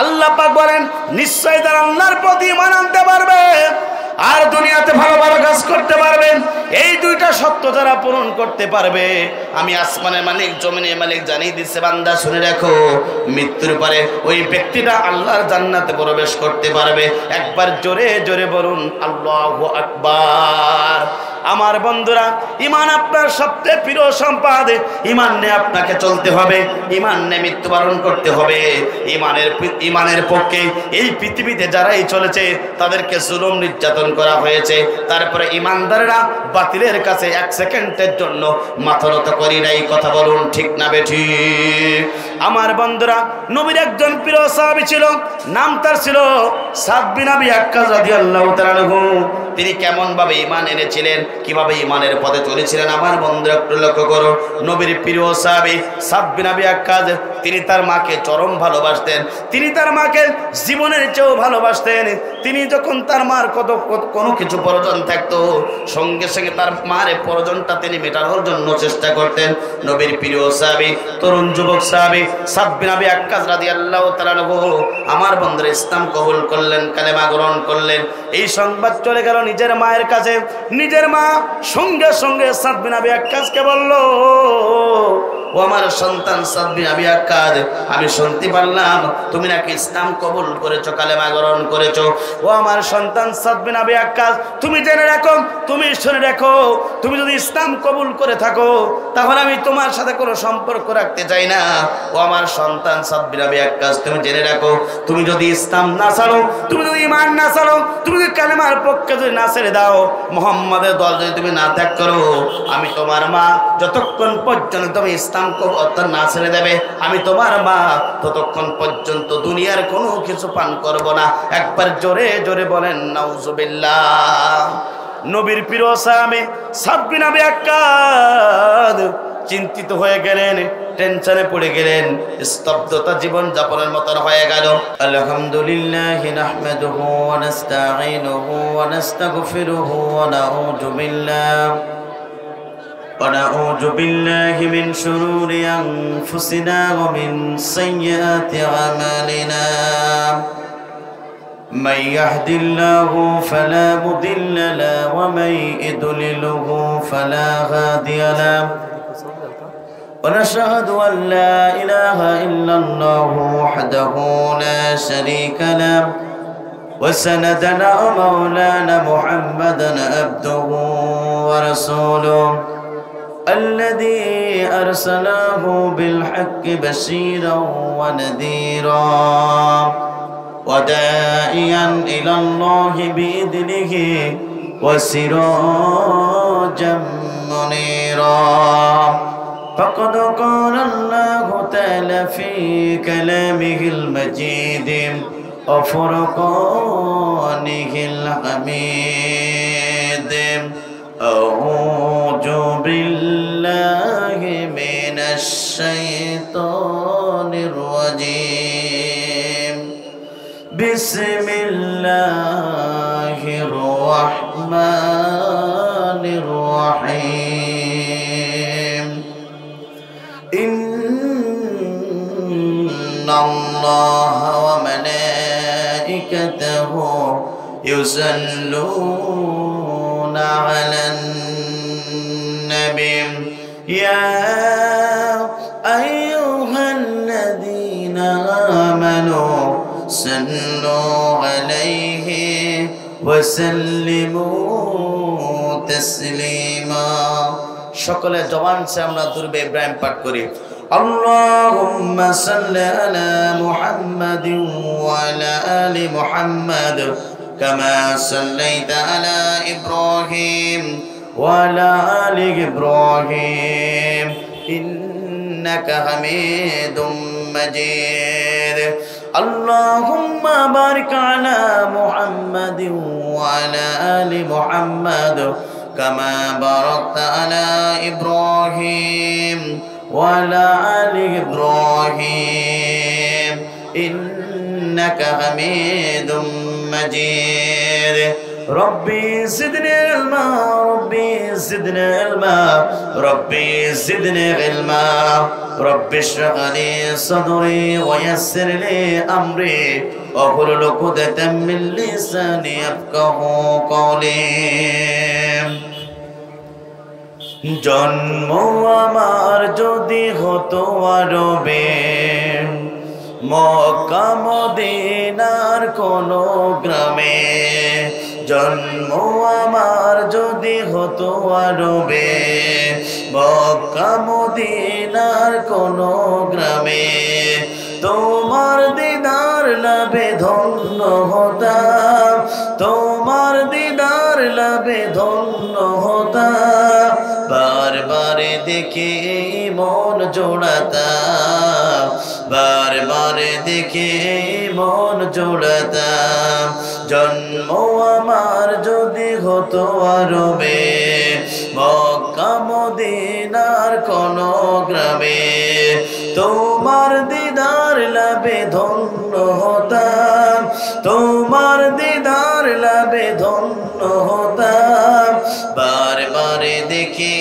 আল্লাহ পাক বলেন নিশ্চয়ই তারা আল্লাহর প্রতি ঈমান আনতে পারবে আর দুনিয়াতে ভালো ভালো কাজ করতে পারবেন। এই দুইটা সত্য যারা পূরণ করতে পারবে, আমি আসমানের মালিক জমিনের মালিক জানিয়ে দিচ্ছে বান্দা শুনে রাখো, মৃত্যুর পরে ওই ব্যক্তিটা আল্লাহর জান্নাতে প্রবেশ করতে পারবে। একবার জোরে জোরে বলুন আল্লাহু আকবার। আমার বন্ধুরা, ঈমান আপনার সবচেয়ে প্রিয় সম্পদ। ঈমান নিয়ে আপনাকে চলতে হবে, ঈমান নিয়ে মৃত্যুবরণ করতে হবে। ঈমানের পক্ষে এই পৃথিবীতে যারাই চলেছে তাদেরকে জুলুম নির্যাতন করা হয়েছে, তারপরে ঈমানদাররা বাতিলের কাছে এক সেকেন্ডের জন্য মাথা নত করি নাই। কথা বলুন ঠিক না বেঠিক? আমার বন্ধুরা, নবীর একজন প্রিয় সাহাবী ছিল, নাম তার ছিল সাদ বিন আবি ওয়াক্কাস রাদিয়াল্লাহু তাআলা আনহু। তিনি কেমন ভাবে ঈমান এনেছিলেন, কিভাবে ঈমানের পথে চলেছিলেন, আমার বন্ধুরা একটু লক্ষ্য করো। নবীর প্রিয় সাহাবী সাদ বিন আবি ওয়াক্কাস, তিনি তার মাকে চরম ভালোবাসতেন, তিনি তার মাকে জীবনের চেয়েও ভালোবাসতেন। তিনি যখন তার মার কোনো কিছু প্রয়োজন থাকতো, সঙ্গে সঙ্গে তার মার প্রয়োজনটা তিনি মেটানোর জন্য চেষ্টা করতেন। নবীর প্রিয় সাহাবী, তরুণ যুবক সাহাবী সাদ বিন আবি ওয়াক্কাস রাদিয়াল্লাহু তাআলা আনহু আমার বন্ধুরা ইসলাম কবুল করলেন, কালেমা গ্রহণ করলেন। এই সংবাদ চলে গেল নিজের মায়ের কাছে। নিজের মা সঙ্গে সঙ্গে সাদ বিন আবি ওয়াক্কাসকে বলল, ও আমার সন্তান সাদ বিন আবি ওয়াক্কাস, আমি শুনতে পারলাম তুমি নাকি ইসলাম কবুল করেছো, কালেমা গ্রহণ করেছো। ও আমার সন্তান সাদ বিন আবি ওয়াক্কাস, তুমি জেনে রাখো, তুমি শুনে রাখো, তুমি যদি ইসলাম কবুল করে থাকো তাহলে আমি তোমার সাথে কোনো সম্পর্ক রাখতে চাই না। ও আমার সন্তান সাদ বিন আবি ওয়াক্কাস, তুমি জেনে রাখো, তুমি যদি ইসলাম না ছাড়ো, তুমি যদি ঈমান না ছাড়ো, তুমি যদি কালেমার পক্ষে যদি না ছেড়ে দাও, মুহাম্মাদের দল যদি তুমি না ত্যাগ করো, আমি তোমার মা যতক্ষণ পর্যন্ত তুমি ইসলাম না ছেড়ে দেবে, আমি তোমার মা ততক্ষণ পর্যন্ত দুনিয়ার কোনো কিছু পান করব না। একবার জোরে জোরে বলেন নাউজুবিল্লাহ। নবীর প্রিয় সাহাবী সাদ বিন আবি ওয়াক্কাস চিন্তিত হয়ে গেলেন, টেনশনে পড়ে গেলেন, স্তব্ধতা জীবন যাপনের মতন হয়ে গেল। আলহামদুলিল্লাহ নাহমাদুহু ওয়া নাস্তাঈনুহু ওয়া নাস্তাগফিরুহু ওয়া নাউযু বিল্লাহি মিন শুরুরি আনফুসিনা ওয়া মিন সাইয়্যাতি আমালিনা। من يهد الله فلا مضل له ومن يضلله فلا هادي له ونشهد أن لا إله إلا الله وحده لا شريك له وسندنا مولانا محمدا عبده ورسوله الذي أرسله بالحق بشيرا ونذيرا وداعيا إلى الله بإذنه وسراجا منيرا. فقد قال الله تعالى في كلامه المجيد وفرقانه الحميد: أعوذ بالله من الشيطان الرجيم. بسم الله الرحمن الرحيم. إن الله وملائكته يصلون على النبي يا أيها الذين آمنوا صلوا عليه وسلموا تسليما. সকলে জবান সে আমরা দুরূদে ইব্রাহিম পাঠ করি। আল্লাহুম্মা সাল্লি আলা মুহাম্মাদিন ওয়া আলা আলি মুহাম্মাদ কামা সাল্লাইতা আলা ইব্রাহিম ওয়া আলা আলি ইব্রাহিম ইন্নাকা হামিদুম মাজিদ. আল্লাহুম্মা বারিক আলা মুহাম্মাদিন ওয়া আলা আলি মুহাম্মাদ কামা বারাকতা আলা ইব্রাহিম ওয়া আলা আলি ইব্রাহিম ইন্নাকা হামিদুম মাজিদ. রব্বি জিদনি ইলমা রব্বি জিদনি ইলমা রব্বি জিদনি ইলমা রব্বি ইশরাহ লি সাদরি ওয়া ইয়াসসির লি আমরি ওয়াহলুল উকদাতাম মিন লিসানি ইয়াফকাহু কওলি। জন্ম আমার যদি হতো আরবে, মক্কা মদিনার কোন গ্রামে, জন্ম আমার যদি হতো আরবে, মক্কা মদিনার কোন গ্রামে, তোমার দিদার লাভে ধন্য হতাম, তোমার দিদার লাভে ধন্য হতাম, বারবারে দেখে মন জোড়াতাম, বারবারে দেখে মন জোড়াতাম। জন্ম আমার যদি হতো আরবে, মক্কা মদিনার কোন গ্রামে, তোমার দিদার লাভে ধন্য হতাম, তোমার দিদার লাভে ধন্য হতাম, বারবারে দেখে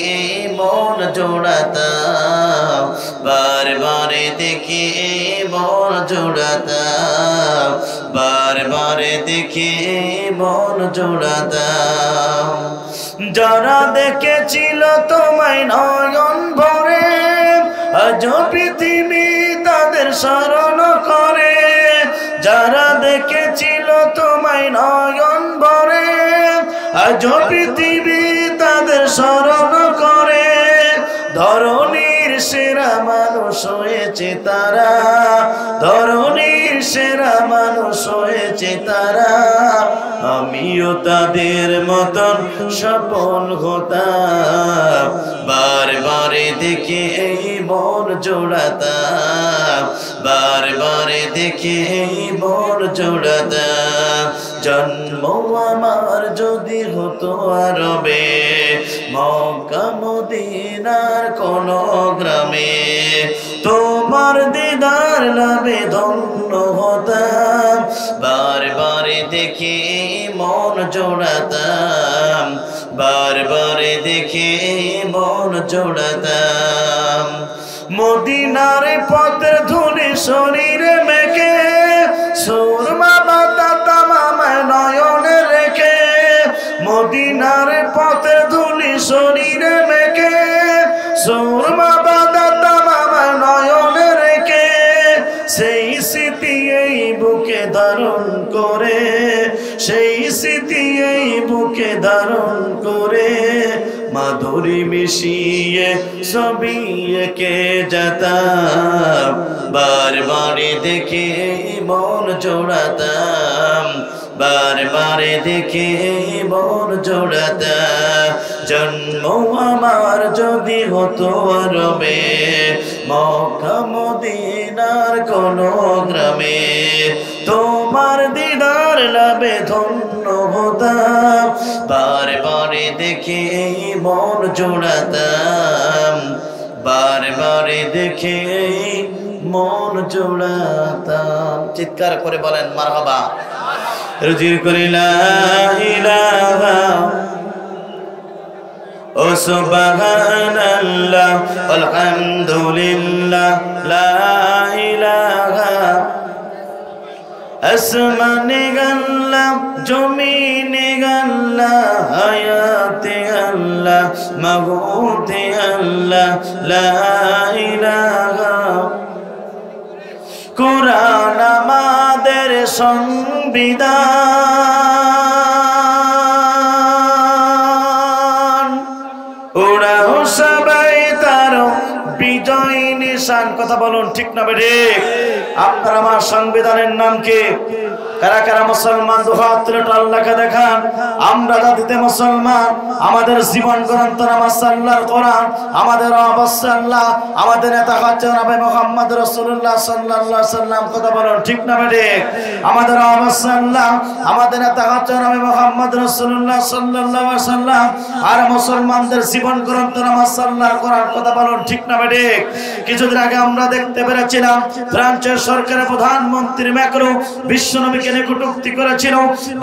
মন জোড়াতাম, বারবারে দেখে মন জোড়াতাম, বারবারে দেখে মন জোড়াতাম। যারা দেখেছিল তোমায় নয়ন ভরে, আজ পৃথিবী তাদের স্মরণ করে, যারা দেখেছিল তোমায় নয়ন ভরে, আজ পৃথিবী তাদের স্মরণ করে, ধরণীর সেরা মানুষ হয়েছে তারা, ধরণীর সেরা মানুষ হয়েছে তারা, আমিও তাদের মতন সফল হতাম, বারবারে দেখে এই মন জোড়াতাম, বারবারে দেখে এই মন জোড়াতাম। জন্ম আমার যদি হতো আরবে, মক্কা মদিনার কোন গ্রামে, তোমার দিদার লাভে ধন্য হতাম, বারবারে দেখে মন জোড়াতাম, বারবারে দেখে মন জোড়াতাম। মদিনার পথের ধুলি শরীরে মেখে, সুরমা বাতাতাম আমায় নয়নে রেখে, মদিনার পথের ধুলি শরীরে মেখে, সুরমা বাতাতাম আমায় নয়নে রেখে, সেই স্মৃতি এই বুকে ধারণ করে, সেই স্মৃতি এই বুকে ধারণ করে, মাধুরী মিশিয়ে ছবি এঁকে যেতাম, বারবারে দেখে মন জোড়াতাম, বারবারে দেখে মন জোড়াতাম। জন্ম আমার যদি হতো আরবে, মক্কা মদিনার কোন গ্রামে, তোমার দিদার লাভে ধন্য হতাম, বারবারে দেখে মন জোড়াতাম, বারবারে দেখে মন জোড়াতাম। চিৎকার করে বলেন মারহাবা। রুজির করি লা ইলাহা ও সুবহানাল্লাহ আলহামদুলিল্লাহ লা ইলাহা, আসমানে আল্লাহ জমিনে আল্লাহ, হায়াতে আল্লাহ মাবুদে আল্লাহ লা ইলাহা। কুরআন আমাদের সংবিধান, ওরাও সবাই তার বিজয় নিশান। কথা বলুন ঠিক না বেঠে? আপনার আমার সংবিধানের নাম কি? কারা কারা মুসলমান? দুহাত তুলে আল্লাহকে দেখান। আমরা জাতিতে মুসলমান, আমাদের জীবন গ্রন্থ নামাজ আল্লাহর কোরআন, আমাদের অবশ্যই আল্লাহ, আমাদের নেতা হচ্ছে নবী মুহাম্মদ রাসূলুল্লাহ সাল্লাল্লাহু আলাইহি সাল্লাম। কথা বলুন ঠিক না বেঠে? আমাদের অবশ্যই আল্লাহ, আমাদের নেতা হচ্ছে নবী মুহাম্মদ রাসূলুল্লাহ সাল্লাল্লাহু আলাইহি সাল্লাম। আর মুসলমানদের জীবন গ্রন্থ নামাজ আল্লাহর কোরআন। কথা বলুন ঠিক না বেঠে? কিছুদিন আগে আমরা দেখতে পেরেছিলাম ফ্রান্সের সরকারের প্রধানমন্ত্রী ম্যাক্রো বিশ্বনবীকে নিয়ে কটূক্তি করেছিল।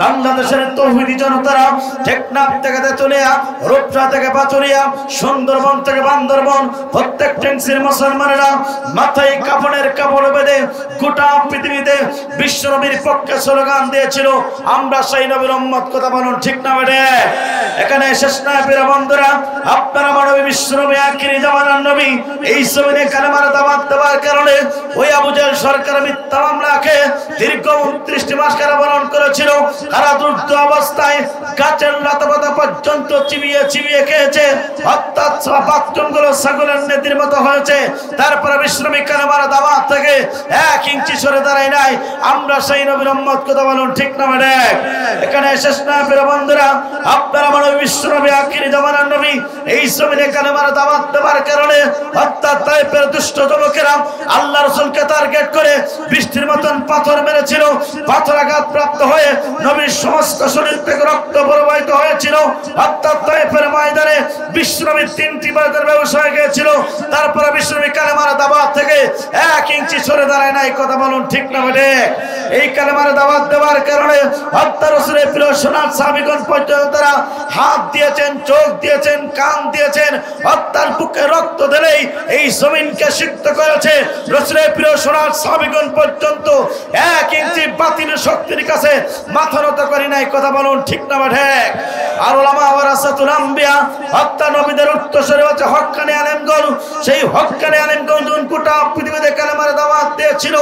বাংলাদেশের তৌহিদি জনতারা টেকনাফ থেকে তেতুলিয়া, রূপসা থেকে পাথুরিয়া, সুন্দরবন থেকে বান্দরবন প্রত্যেক ট্যাঙ্কসির মুসলমানেরা মাথায় কাপড়ের কাপড় বেঁধে গোটা পৃথিবীতে বিশ্বনবীর পক্ষে স্লোগান দিয়েছিল, আমরা সেই নবীর উম্মত। কথা বলুন ঠিক না বেটে? এখানে শেষ না প্রিয় বন্ধুরা, আপনারা মানবী বিশ্বনবী আখিরি জামানার নবী এই জমিনে কালেমার দাওয়াত দেওয়ার কারণে ওই আবু জাহেল সরকার মিথ্যা মামলাকে দীর্ঘ 29 মাস কারাবরণ করেছিল। কারারুদ্ধ অবস্থায় গাছের লতাপাতা পর্যন্ত চিবিয়ে চিবিয়ে খেয়েছে, অর্থাৎ বাথরুমগুলো ছাগলের নেতির মতো হয়েছে। তারপরে বিশ্বনবী কালেমার দাওয়াত থেকে 1 ইঞ্চি সরে দাঁড়ায় নাই। আমরা সেই নবীর উম্মত। কথা বলুন ঠিক না বেটে? এখানে শেষ না প্রিয় বন্ধুরা, আপনারা মানবী বিশ্বনবী আখিরি জামানার নবী এই জমিনে কালেমার দাওয়াত দেওয়ার কারণে অর্থাৎ তাইফের দুষ্ট যুবকেরা আল্লাহ রাসূলকে টার্গেট করে বৃষ্টির মতন পাথর মেরেছিল। পাথরাঘাত প্রাপ্ত হয়ে নবীর সমস্ত শরীর থেকে রক্ত প্রবাহিত হয়েছিল। অর্থাৎ তাইফের ময়দানে বিশ্বনবীর 3টি বারের ব্যবসা হয়ে গিয়েছিল। তারপরে বিশ্বনবী কালেমার দাওয়াত থেকে 1 ইঞ্চি সরে দাঁড়ায় নাই। কথা বলুন ঠিক না বেটে? এই কালেমার দাওয়াত দেওয়ার কারণে হত্যা রাসূলের প্রিয় সোনার সাহাবীগণ পর্যন্ত তারা হাত দিয়েছেন, চোখ দিয়েছেন, কান দিয়েছেন। হত্যার বুকে রক্ত দিলেই এই জমিনকে সিক্ত করেছে। রাসূলের প্রিয় সোনার সাহাবীগণ পর্যন্ত 1 ইঞ্চি বাতিল শক্তির কাছে মাথা নত করে নাই। কথা বলুন ঠিক না বেটে? আর উলামা ওয়ারাসাতুল আম্বিয়া, হত্যা নবীদের উত্তরসূরি হচ্ছে হক্কানি আলেমগণ। সেই হক্কানি আলেমগণ গোটা পৃথিবীতে কালেমার দাওয়াত দিয়েছিল,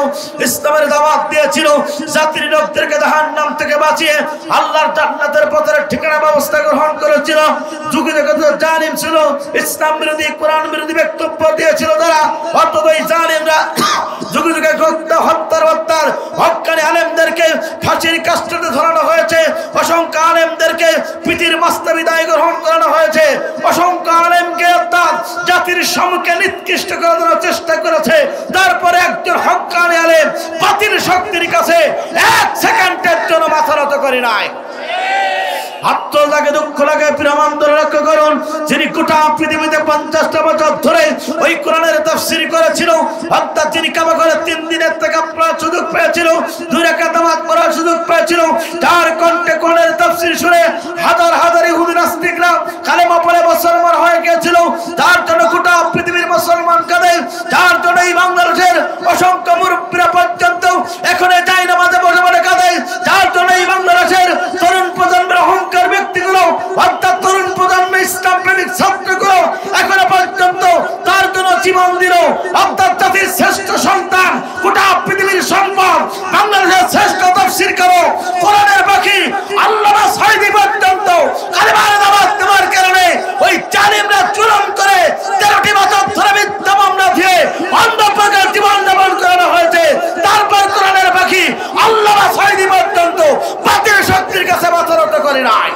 ইসলামের দাওয়াত দিয়েছিল, জাতির লোকদেরকে জাহান্নাম থেকে বাঁচিয়ে আল্লাহর জান্নাতের পথের ঠিকানা ব্যবস্থা গ্রহণ করেছিল। যুগে যুগে জালিম ছিল, ইসলাম বিরোধী, কোরআন বিরোধী বক্তব্য দিয়েছিল তারা। অথচ এই জালিমরা যুগে যুগে হত্যার হক্কানি আলেমদেরকে ফাঁসির কাস্টতে ধরানো হয়েছে। অসংখ্য আলেমদেরকে পৃথিবীর মাস্তাবি দায় গ্রহণ করানো হয়েছে। অসংখ্য আলেমকে অর্থাৎ জাতির সম্মুখে নিকৃষ্ট করার জন্য চেষ্টা করেছে। তারপরে একজন হক্কানি আলেম বাতিল শক্তির কাছে 1 সেকেন্ডের জন্য মাথা নত করে নাই। আত্মল লাগে, দুঃখ লাগে, প্রিয়মান্দর লক্ষ্য করুন, যিনি গোটা পৃথিবীতে 50টা বছর ধরে ওই কোরআনের তাফসীর করেছিল। অর্থাৎ যিনি কাবা করে 3 দিনের থেকে পড়ার সুযোগ পেয়েছিল, 2 রাকাত নামাজ পড়ার সুযোগ পেয়েছিল। তার কণ্ঠে কোরআনের তাফসীর শুনে হাজার হাজার ইহুদি নাস্তিকরা কালেমা পড়ে মুসলমান হয়ে গিয়েছিল। তার জন্য গোটা পৃথিবীর মুসলমান কাঁদে। তার জন্য এই বাংলাদেশের অসংখ্য মুরব্বীরা পর্যন্ত এখন যায় নামাজে বসে বসে কাঁদে। তার জন্য এই বাংলাদেশের তরুণ প্রজন্মের অহংকার ব্যক্তিগুলো, অর্থাৎ তরুণ প্রজন্ম ইসলাম প্রেমিক ছাত্রগুলো এখনো পর্যন্ত তার জন্য জীবন দিল। অর্থাৎ জাতির শ্রেষ্ঠ সন্তান, গোটা পৃথিবীর সম্পদ, বাংলাদেশের শ্রেষ্ঠ তাফসীর করো কোরআনের পাখি আল্লামা সাঈদী পর্যন্ত কালেমার দাওয়াত দেওয়ার কারণে ওই জালিমরা জুলুম করে 13টি বছর ধরে মিথ্যা মামলা দিয়ে অন্ধপ্রকার জীবন যাপন করানো হয়েছে। তারপর কোরআনের পাখি আল্লামা সাঈদী পর্যন্ত বাতিল শক্তির কাছে মাথা নত করে নাই।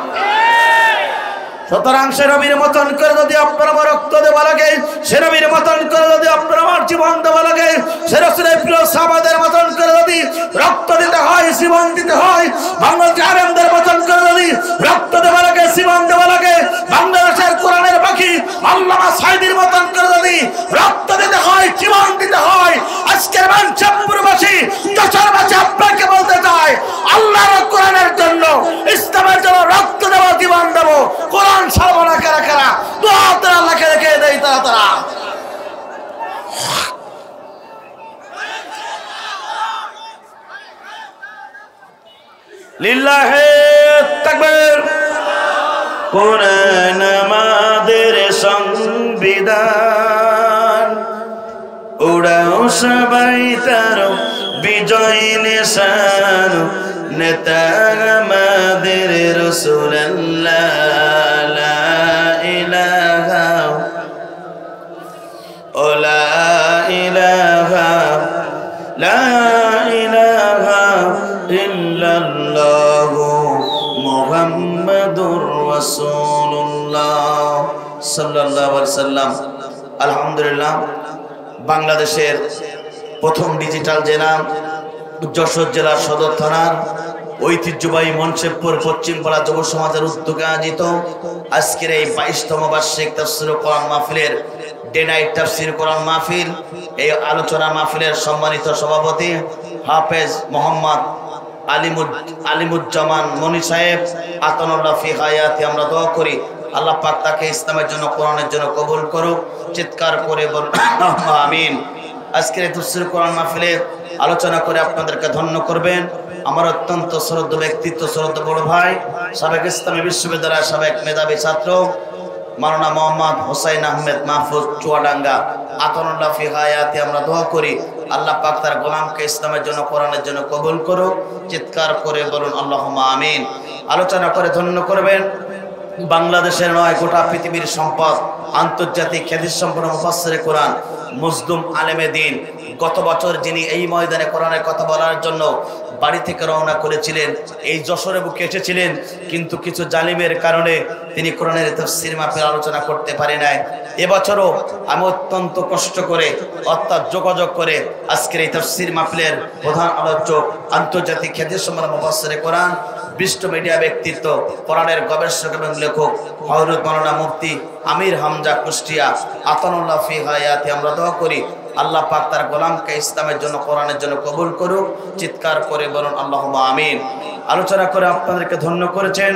সুতরাং সে নবীর মতন করে যদি আপনার আমার রক্ত দেওয়া লাগে, সে নবীর মতন করে যদি আপনার আমার জীবন দেওয়া লাগে, সে রাসূলের প্রিয় সাহাবাদের মতন করে যদি রক্ত দিতে হয়, জীবন দিতে হয়, বাংলাদেশের আলেমদের মতন করে যদি রক্ত দেওয়া লাগে, জীবন দেওয়া লাগে, বাংলাদেশের কোরআনের পাখি আল্লামা সাঈদীর মতন করে যদি রক্ত দিতে হয়, জীবন দিতে হয়, আজকের বাঞ্ছাপুরবাসী দশরবাসী আপনাকে বলতে চাই, আল্লাহর কোরআনের জন্য, ইসলামের জন্য রক্ত দেবো, জীবন দেবো। কোরআন ছাড়বো না কারা কারা? দোয়া আল্লাহকে রেখে দেয় তারা তারা। লিল্লাহে তাকবীর। কোরআন আমাদের সংবিধান, উড়াও সবাই তার বিজয় নিশান। নেতা আমাদের রাসূলুল্লাহ, লা ইলাহা ও লা ইলাহা, লা ইলাহা ইল্লাল্লাহু মুহাম্মাদুর রাসূলুল্লাহ সাল্লাল্লাহু আলাইহি ওয়াসাল্লাম। আলহামদুলিল্লাহ, বাংলাদেশের প্রথম ডিজিটাল জেলা যশোর জেলার সদর থানার ঐতিহ্যবাহী মনসেবপুর পশ্চিমপাড়া যুব সমাজের উদ্যোগে আয়োজিত আজকের এই 22তম বার্ষিক তাফসীর কোরআন মাহফিলের ডে নাইট তাফসীর কোরআন মাহফিল, এই আলোচনা মাহফিলের সম্মানিত সভাপতি হাফেজ মোহাম্মদ আলিমুজ্জামান মনি সাহেব আতানুল্লাহ ফি হায়াতি, আমরা দোয়া করি আল্লাহ পাক তাকে ইসলামের জন্য কোরআনের জন্য কবুল করুক। চিৎকার করে বলুন আমিন। আজকের এই তাফসীর কোরআন মাহফিলে আলোচনা করে আপনাদেরকে ধন্য করবেন আমার অত্যন্ত শ্রদ্ধেয় ব্যক্তিত্ব, শ্রদ্ধেয় বড় ভাই, সাবেক ইসলামী বিশ্ববিদ্যালয়ের সাবেক মেধাবী ছাত্র মাওলানা মোহাম্মদ হোসাইন আহমেদ মাহফুজ চুয়াডাঙ্গা আতানুল্লাহ ফি হায়াতি, আমরা দোয়া করি আল্লাহ পাক তার গোলামকে ইসলামের জন্য কোরআনের জন্য কবুল করুক। চিৎকার করে বলুন আল্লাহুম্মা আমিন। আলোচনা করে ধন্য করবেন বাংলাদেশের নয় গোটা পৃথিবীর সম্পদ, আন্তর্জাতিক খ্যাতিসম্পন্ন মুফাসসিরে কোরআন মজলুম আলেমে দ্বীন, গত বছর যিনি এই ময়দানে কোরআনের কথা বলার জন্য বাড়ি থেকে রওনা করেছিলেন, এই যশোরে বুকে এসেছিলেন, কিন্তু কিছু জালিমের কারণে তিনি কোরআনের তাফসীর মাহফিল আলোচনা করতে পারে নাই। এবছরও আমি অত্যন্ত কষ্ট করে অর্থাৎ যোগাযোগ করে আজকের এই তাফসীর মাহফিলের প্রধান আলোচক আন্তর্জাতিক খ্যাতিসম্পন্ন মুফাসসিরে কোরআন, বিশিষ্ট মিডিয়া ব্যক্তিত্ব, কোরআনের গবেষক এবং লেখক হযরত মাওলানা মুফতি আমির হামজা কুষ্টিয়া আতানুল্লাহ ফি হায়াতি, আমরা দোয়া করি আল্লাহ পাক তার গোলামকে ইসলামের জন্য কোরআনের জন্য কবুল করুক। চিৎকার করে বলুন আল্লাহুম্মা আমিন। আলোচনা করে আপনাদেরকে ধন্য করেছেন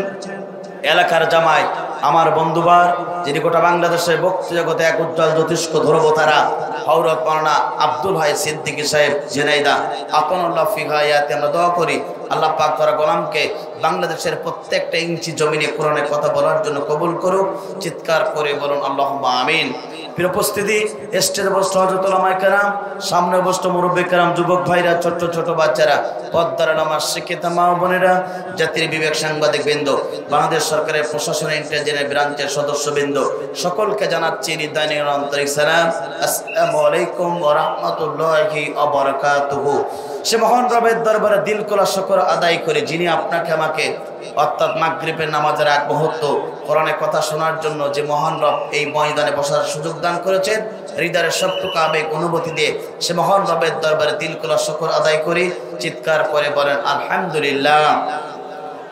এলাকার জামাই, আমার বন্ধুবার, যিনি গোটা বাংলাদেশের বক্তৃতা জগতে এক উজ্জ্বল জ্যোতিষ্ক ধ্রুবতারা হযরত মাওলানা আব্দুল হাই সিদ্দিকী সাহেব ঝিনাইদহ আতানুল্লাহ ফি হায়াতি, আমরা দোয়া করি আল্লাহ পাক তার গোলামকে বাংলাদেশের প্রত্যেকটা ইঞ্চি জমিনে কোরআনের কথা বলার জন্য কবুল করুক। চিৎকার করে বলুন আল্লাহুম্মা আমিন। প্রিয় উপস্থিতি, স্টেজে বসে হযরত উলামায়ে কেরাম, সামনে বসে মুরব্বী কেরাম, যুবক ভাইরা, ছোট ছোট বাচ্চারা, পর্দার নামাজ শিক্ষিত মা ও বোনেরা, জাতির বিবেক সাংবাদিক বৃন্দ, বাংলাদেশ সরকারের প্রশাসন ইন্টেলিজেন্স ব্রাঞ্চের সদস্যবৃন্দ, সকলকে জানাচ্ছি হৃদয়ের আন্তরিক সালাম। আসসালামু আলাইকুম ওয়া রাহমাতুল্লাহি ওয়া বারাকাতুহু। সে মহান রবের দরবারে দিল খোলা শুকর আদায় করে, যিনি আপনাকে আমাকে অর্থাৎ মাগরিবের নামাজের এক মুহূর্ত কোরআনের কথা শোনার জন্য যে মহান রব এই ময়দানে বসার সুযোগ দান করেছেন, হৃদয়ের সবটুকু আবেগ অনুভূতি দিয়ে সে মহান রবের দরবারে দিল খোলা শুকর আদায় করি। চিৎকার করে বলেন আলহামদুলিল্লাহ।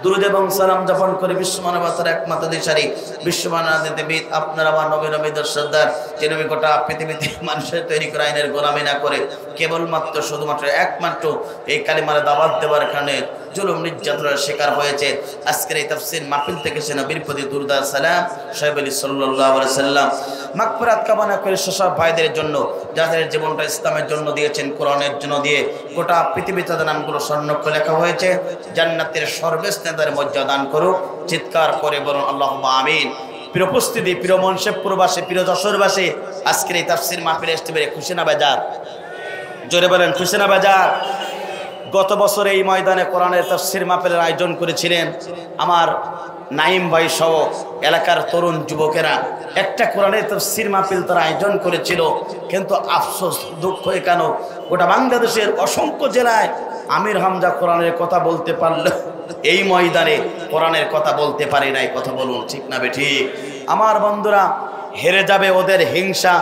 দুরূদ এবং সালাম যাপন করে বিশ্ব মানবতার একমাত্র দিশারি, বিশ্ব মানবতাবিদ আপনার আমার নবী নবীদের সর্দার, যে নবী গোটা পৃথিবীতে মানুষের তৈরি করে আইনের গোলামি না করে কেবলমাত্র শুধুমাত্র একমাত্র এই কালিমার দাওয়াত দেওয়ার কারণে জুলুম নির্যাতনের শিকার হয়েছে। আজকের এই তাফসীর মাহফিল থেকে সে নবীর প্রতি দুরূদ আর সালাম সাহেব আলী সাল্লাল্লাহু আলাইহি সাল্লাম মাগফিরাত কামনা করে সেসব ভাইদের জন্য যাদের জীবনটা ইসলামের জন্য দিয়েছেন, কোরআনের জন্য দিয়ে গোটা পৃথিবীতে তাদের নামগুলো স্বর্ণাক্ষরে লেখা হয়েছে, জান্নাতের সর্বশ্রেষ্ঠ তাদের মর্যাদা দান করুক। চিৎকার করে বলুন আল্লাহুম্মা আমিন। প্রিয় উপস্থিতি, প্রিয় মনশেবপুরবাসী, প্রিয় যশোরবাসী, আজকের এই তাফসীর মাহফিলে আসতে পেরে খুশি না বেজার? জোরে বলেন খুশি না বেজার? গত বছর এই ময়দানে কোরআনের তাফসীর মাহফিলের আয়োজন করেছিলেন আমার নাইম ভাই সহ এলাকার তরুণ যুবকেরা। একটা কোরআনের তাফসীর মাহফিল তারা আয়োজন করেছিল, কিন্তু আফসোস দুঃখ কেন গোটা বাংলাদেশের অসংখ্য জেলায় আমির হামজা কোরআনের কথা বলতে পারলেও এই ময়দানে কোরআনের কথা বলতে পারে নাই। কথা বলুন ঠিক না বেঠিক? আমার বন্ধুরা, হেরে যাবে ওদের হিংসা,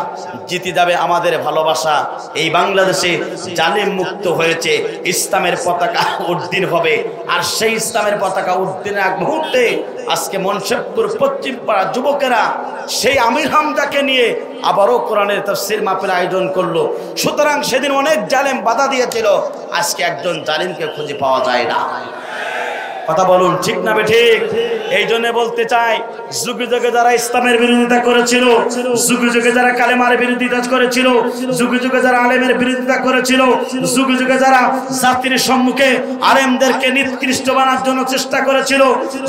জিতে যাবে আমাদের ভালোবাসা। এই বাংলাদেশে জালিম মুক্ত হয়েছে, ইসলামের পতাকা উড্ডীন হবে, আর সেই ইসলামের পতাকা উড্ডীনের এক মুহূর্তে আজকে মনশেবপুর পশ্চিম পাড়া যুবকেরা সেই আমির হামজাকে নিয়ে আবারও কোরআনের তাফসীর মাহফিল আয়োজন করলো। সুতরাং সেদিন অনেক জালেম বাধা দিয়েছিল, আজকে একজন জালিমকে খুঁজে পাওয়া যায় না। কথা বলুন ঠিক না বেঠিক? এই জন্য বলতে চাই, যুগে যুগে যারা ইসলামের বিরোধিতা করেছিল, যুগে যুগে যারা কালেমার বিরোধিতা করেছিল, যুগে যুগে যারা আলেমের বিরোধিতা করেছিল, যুগে যুগে যারা জাতির সম্মুখে আলেমদেরকে নিকৃষ্ট বানার জন্য চেষ্টা করেছিল,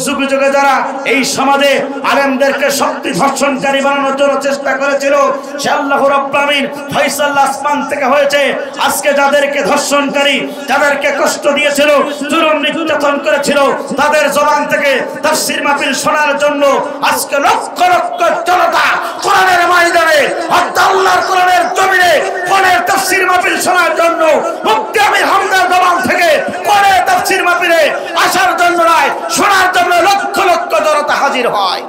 যুগে যুগে যারা এই সমাজে আলেমদেরকে শক্তি ধর্ষণকারী বানানোর জন্য চেষ্টা করেছিল, সে আল্লাহ রাব্বুল আমিন ফয়সালা আসমান থেকে হয়েছে। আজকে যাদেরকে ধর্ষণকারী, যাদেরকে কষ্ট দিয়েছিল, জুলুম নির্যাতন করেছিল, তাদের জবান থেকে তাফসীর মাহফিল শোনার জন্য আজকে লক্ষ লক্ষ জনতা কোরআনের ময়দানে, আল্লাহর কোরআনের জমিনে কোরআনের তাফসীর মাহফিল শোনার জন্য মুফতি আমির হামজার জবান থেকে কোরআনের তাফসীর মাহফিলে আসার জন্য নয়, শোনার জন্য লক্ষ লক্ষ জনতা হাজির হয়।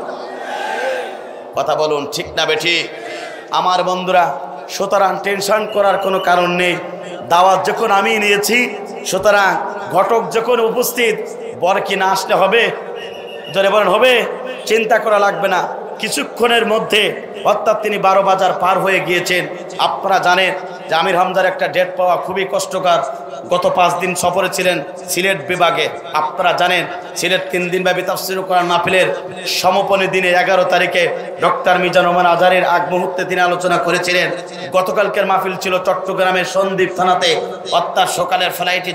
কথা বলুন ঠিক না বেঠিক? আমার বন্ধুরা, সুতরাং টেনশন করার কোনো কারণ নেই। দাওয়াত যখন আমি নিয়েছি, সুতরাং ঘটক যখন উপস্থিত, বর কি না আসলে হবে? জোরে বলেন হবে? চিন্তা করা লাগবে না। কিছুক্ষণের মধ্যে অর্থাৎ তিনি 12 বাজার পার হয়ে গিয়েছেন। আপনারা জানেন যে আমির হামজার একটা ডেট পাওয়া খুবই কষ্টকর। গত 5 দিন সফরে ছিলেন সিলেট বিভাগে। আপনারা জানেন সিলেট 3 দিন ব্যাপী তাফসীর কোরআন মাহফিলের সমাপনী দিনে 11 তারিখে ডক্টর মিজানুর রহমান আজহারীর আগ মুহূর্তে তিনি আলোচনা করেছিলেন। গতকালকের মাহফিল ছিল চট্টগ্রামের সন্দ্বীপ থানাতে, অর্থাৎ সকালের ফ্লাইটে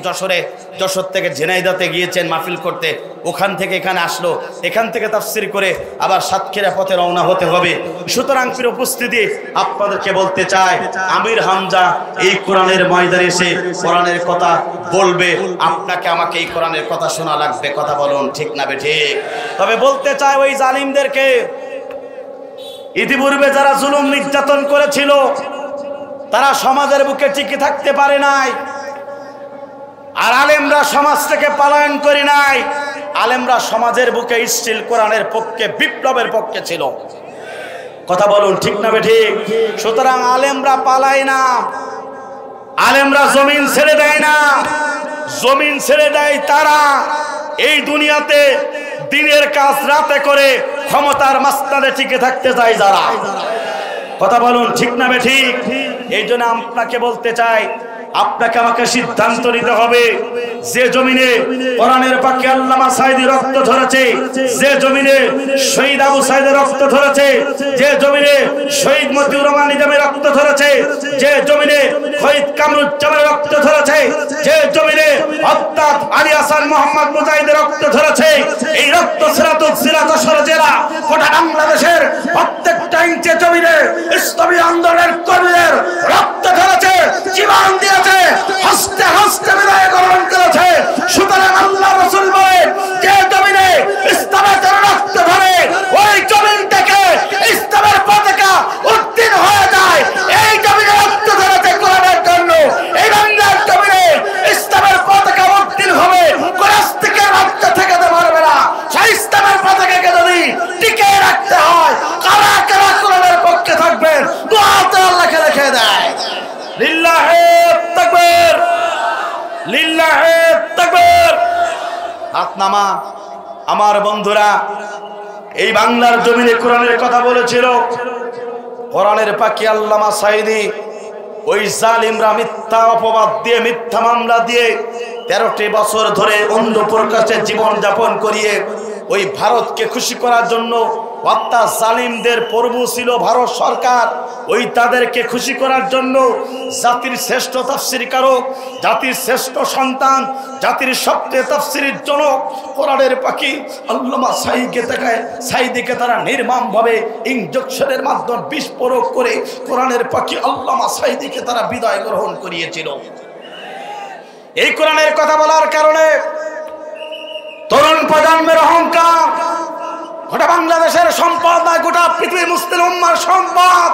যশোর থেকে ঝিনাইদহে গিয়েছেন মাহফিল করতে, ওখান থেকে এখানে আসলো, এখান থেকে তাফসীর করে আবার সাতক্ষীরা পথে রওনা হতে হবে। সুতরাং প্রিয় উপস্থিতি, আপনাদেরকে বলতে চাই আমির হামজা এই কোরআনের ময়দানে এসে কোরআনের কথা বলবে, আপনাকে আমাকে এই কোরআনের কথা শোনা লাগবে। কথা বলুন ঠিক না বেঠিক? তবে বলতে চাই ওই জালিমদেরকে, ইতিপূর্বে যারা জুলুম নির্যাতন করেছিল তারা সমাজের বুকে টিকে থাকতে পারে নাই, আর আলেমরা সমাজ থেকে পলায়ন করে নাই। আলেমরা সমাজের বুকে স্টিল কোরআনের পক্ষে, বিপ্লবের পক্ষে ছিল। কথা বলুন ঠিক না বেঠিক? সুতরাং আলেমরা পালায় না, আলেমরা জমিন ছেড়ে দেয় না। জমিন ছেড়ে দেয় তারা এই দুনিয়াতে দিনের কাজ রাতে করে ক্ষমতার মাস্তানে টিকে থাকতে চায় যারা। কথা বলুন ঠিক না বেঠিক? এই জন্য আপনাকে বলতে চাই, আপনাকে আমাকে সিদ্ধান্ত নিতে হবে, যে জমিনে কোরআনের পক্ষে আল্লামা সাঈদী রক্ত ঝরেছে, যে জমিনে শহীদ আবু সাঈদের রক্ত ঝরেছে, যে জমিনে শহীদ মতিউর রহমান নিজামের রক্ত ঝরেছে, যে জমিনে শহীদ কামরুজ্জামানের রক্ত ঝরেছে, যে জমিনে অর্থাৎ আলী হাসান মোহাম্মদ মুজাহিদের রক্ত ঝরেছে, এই রক্ত সিরাত জেলা গোটা বাংলাদেশের প্রত্যেকটা ইঞ্চি জমিনে ইসলামী আন্দোলনের কর্মীদের রক্ত ঝরেছে, জীবন দিয়েছে, হাসতে হাসতে বিদায় গ্রহণ করেছে। সুতরাং আল্লাহ রাসূল বলেন, যে জমিনে ইসলামের রক্ত ধরে ওই জমিন থেকে ইসলামের পতাকা উত্তীর্ণ হয়ে যায়। এই জমিনে রক্ত ধরেছে কোরআনের জন্য, এই বাংলার জমিনে ইসলামের পতাকা উত্তীর্ণ হবে, কোরআন থেকে রক্ত ঠেকাতে পারবে না। সেই ইসলামের পতাকাকে যদি টিকে রাখতে হয়, কারা কারা কোরআনের পক্ষে থাকবেন, দোয়াতে আল্লাহকে রেখে দেয়। লিল্লাহি তাকবীর, লিল্লাহি তাকবীর। হাত নামা। আমার বন্ধুরা, এই বাংলার জমিনে কোরআনের কথা বলেছিল, কোরআনের পাখি আল্লামা সাঈদী ওই জালিমরা মিথ্যা অপবাদ দিয়ে, মিথ্যা মামলা দিয়ে 13টি বছর ধরে অন্ধ প্রকাশে জীবন যাপন করিয়ে ওই ভারতকে খুশি করার জন্য, অর্থাৎ জালিমদের প্রভু ছিল ভারত সরকার, ওই তাদেরকে খুশি করার জন্য জাতির শ্রেষ্ঠ তাফসীরকারক, জাতির শ্রেষ্ঠ সন্তান, জাতির সবচেয়ে তাফসীরের জনক কোরআনের পাখি আল্লামা সাঈদীকে তারা নির্মমভাবে ইনজেকশনের মাধ্যমে বিষ প্রয়োগ করে কোরআনের পাখি আল্লামা সাঈদীকে তারা বিদায় গ্রহণ করিয়েছিল। এই কোরআনের কথা বলার কারণে তরুণ প্রজন্মের অহংকার, গোটা বাংলাদেশের সম্পদ নয়, গোটা পৃথিবীর মুসলিম উম্মার সম্পদ,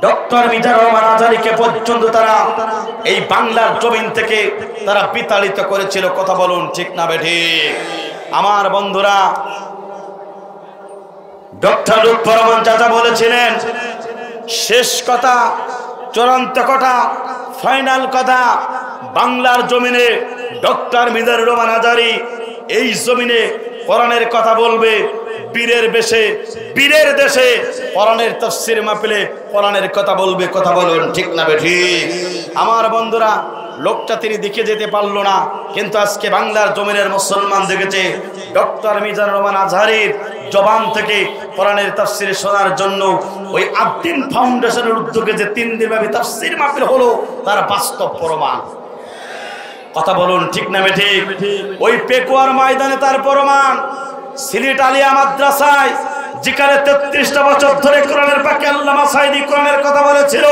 ডক্টর মিজানুর রহমান আজহারীকে পর্যন্ত তারা এই বাংলার জমিন থেকে তারা বিতাড়িত করেছিল। কথা বলুন ঠিক না বেঠিক? আমার বন্ধুরা, ডক্টর লুৎফর রহমান চাচা বলেছিলেন, শেষ কথা, চূড়ান্ত কথা, ফাইনাল কথা, বাংলার জমিনে ডক্টর মিজানুর রহমান আজহারী এই জমিনে কোরআনের কথা বলবে, বীরের বেশে, বীরের দেশে কোরআনের তাফসীর মাহফিলে কোরআনের কথা বলবে। কথা বলুন ঠিক না বেঠিক? আমার বন্ধুরা, লোকটা তিনি দেখে যেতে পারলো না, কিন্তু আজকে বাংলার জমিনের মুসলমান দেখেছে ডক্টর মিজানুর রহমান আজহারীর জবান থেকে কোরআনের তাফসীর শোনার জন্য ওই আদ্দিন ফাউন্ডেশনের উদ্যোগে যে 3 দিনব্যাপী তাফসীর মাহফিল হলো, তার বাস্তব প্রমাণ। কথা বলুন ঠিক না বেঠিক? ওই পেকুয়ার ময়দানে তার প্রমাণ। সিলেট আলিয়া মাদ্রাসায় যেখানে 33টা বছর ধরে কোরআনের পাখি আল্লামা সাঈদী কোরআনের কথা বলেছিল,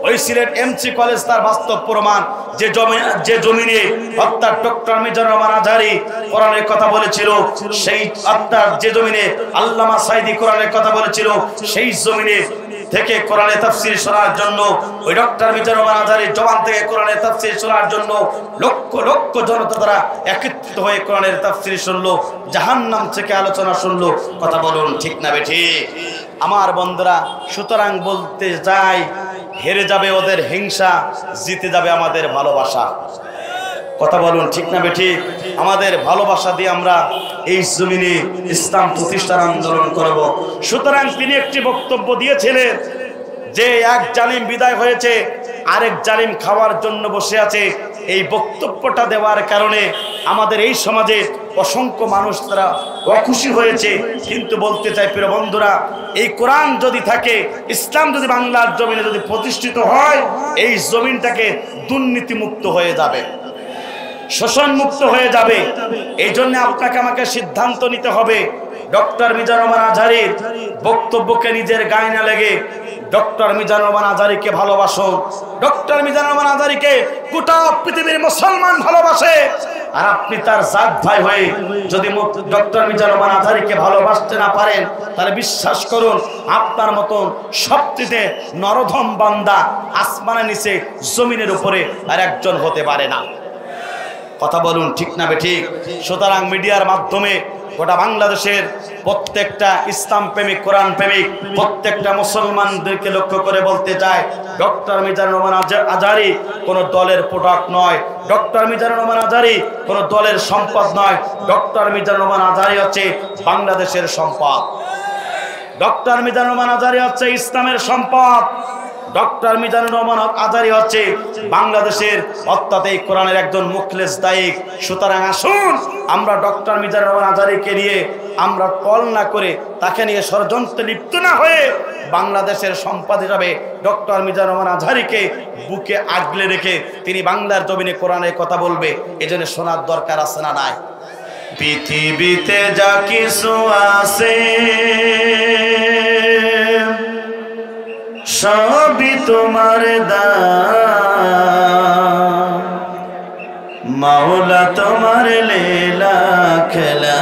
ওই সিলেট এমসি কলেজ তার বাস্তব প্রমাণ। যে জমিনে অর্থাৎ ডক্টর মিজানুর রহমান আজহারী কোরআনের কথা বলেছিল, সেই অর্থাৎ যে জমিনে আল্লামা সাঈদী কোরআনের কথা বলেছিল, সেই জমিনে থেকে কোরআনের তাফসীর শোনার জন্য, ওই ডক্টর মিজানুর রহমান আজহারীর জবান থেকে কোরআনের তাফসীর শোনার জন্য লক্ষ লক্ষ জনতা তারা একত্রিত হয়ে কোরআনের তাফসীর শুনলো, জাহান্নাম থেকে আলোচনা শুনলো। কথা বলুন ঠিক না বেঠিক? আমার বন্ধুরা, সুতরাং বলতে যাই, হেরে যাবে ওদের হিংসা, জিতে যাবে আমাদের ভালোবাসা। কথা বলুন ঠিক না বেঠিক? আমাদের ভালোবাসা দিয়ে আমরা এই জমিনে ইসলাম প্রতিষ্ঠার আন্দোলন করব। সুতরাং তিনি একটি বক্তব্য দিয়েছিলেন যে এক জালিম বিদায় হয়েছে, আরেক জালিম খাওয়ার জন্য বসে আছে। এই বক্তব্যটা দেওয়ার কারণে আমাদের এই সমাজে অসংখ্য মানুষ তারা অখুশি হয়েছে। কিন্তু বলতে চাই প্রিয় বন্ধুরা, এই কোরআন যদি থাকে, ইসলাম যদি বাংলার জমিনে যদি প্রতিষ্ঠিত হয়, এই জমিনটাকে দুর্নীতিমুক্ত হয়ে যাবে, শোষণ মুক্ত হয়ে যাবে। এই জন্য আপনাকে আমাকে সিদ্ধান্ত নিতে হবে। ডক্টর মিজানুর রহমান আজহারীর বক্তব্যকে নিজের গায়ে না লেগে ডক্টর মিজানুর রহমান আজহারীকে ভালোবাসো। ডক্টর মিজানুর রহমান আজহারীকে গোটা পৃথিবীর মুসলমান ভালোবাসে। আর আপনি তার জাত ভাই হয়ে যদি ডক্টর মিজানুর রহমান আজহারীকে ভালোবাসতে না পারেন, তাহলে বিশ্বাস করুন আপনার মতন সবচেয়ে নরধম বান্দা আসমানের নিচে জমিনের উপরে আর একজন হতে পারে না। কথা বলুন ঠিক না বেঠিক? সুতরাং মিডিয়ার মাধ্যমে গোটা বাংলাদেশের প্রত্যেকটা ইসলাম প্রেমিক, কোরআন প্রেমিক, প্রত্যেকটা মুসলমানদেরকে লক্ষ্য করে বলতে চায়, ডক্টর মিজানুর রহমান আজহারী কোনো দলের প্রোডাক্ট নয়। ডক্টর মিজানুর রহমান আজহারী কোনো দলের সম্পদ নয়। ডক্টর মিজানুর রহমান আজহারী হচ্ছে বাংলাদেশের সম্পদ। ডক্টর মিজানুর রহমান আজহারী হচ্ছে ইসলামের সম্পদ। ডক্টর মিজানুর রহমান আজহারী হচ্ছে বাংলাদেশের অর্থাৎ এই কোরআনের একজন মুখলেস দায়িক। সুতরাং আসুন আমরা ডক্টর মিজানুর রহমান আজহারীকে নিয়ে আমরা কল না করে, তাকে নিয়ে ষড়যন্ত্রে লিপ্ত না হয়ে বাংলাদেশের সম্পদ হিসাবে ডক্টর মিজানুর রহমান আজহারীকে বুকে আগলে রেখে তিনি বাংলার জমিনে কোরআনের কথা বলবে, এজন্য শোনার দরকার আছে না নাই? পৃথিবীতে যা কিছু আছে সবই তোমার দান, মাওলা তোমার লীলা খেলা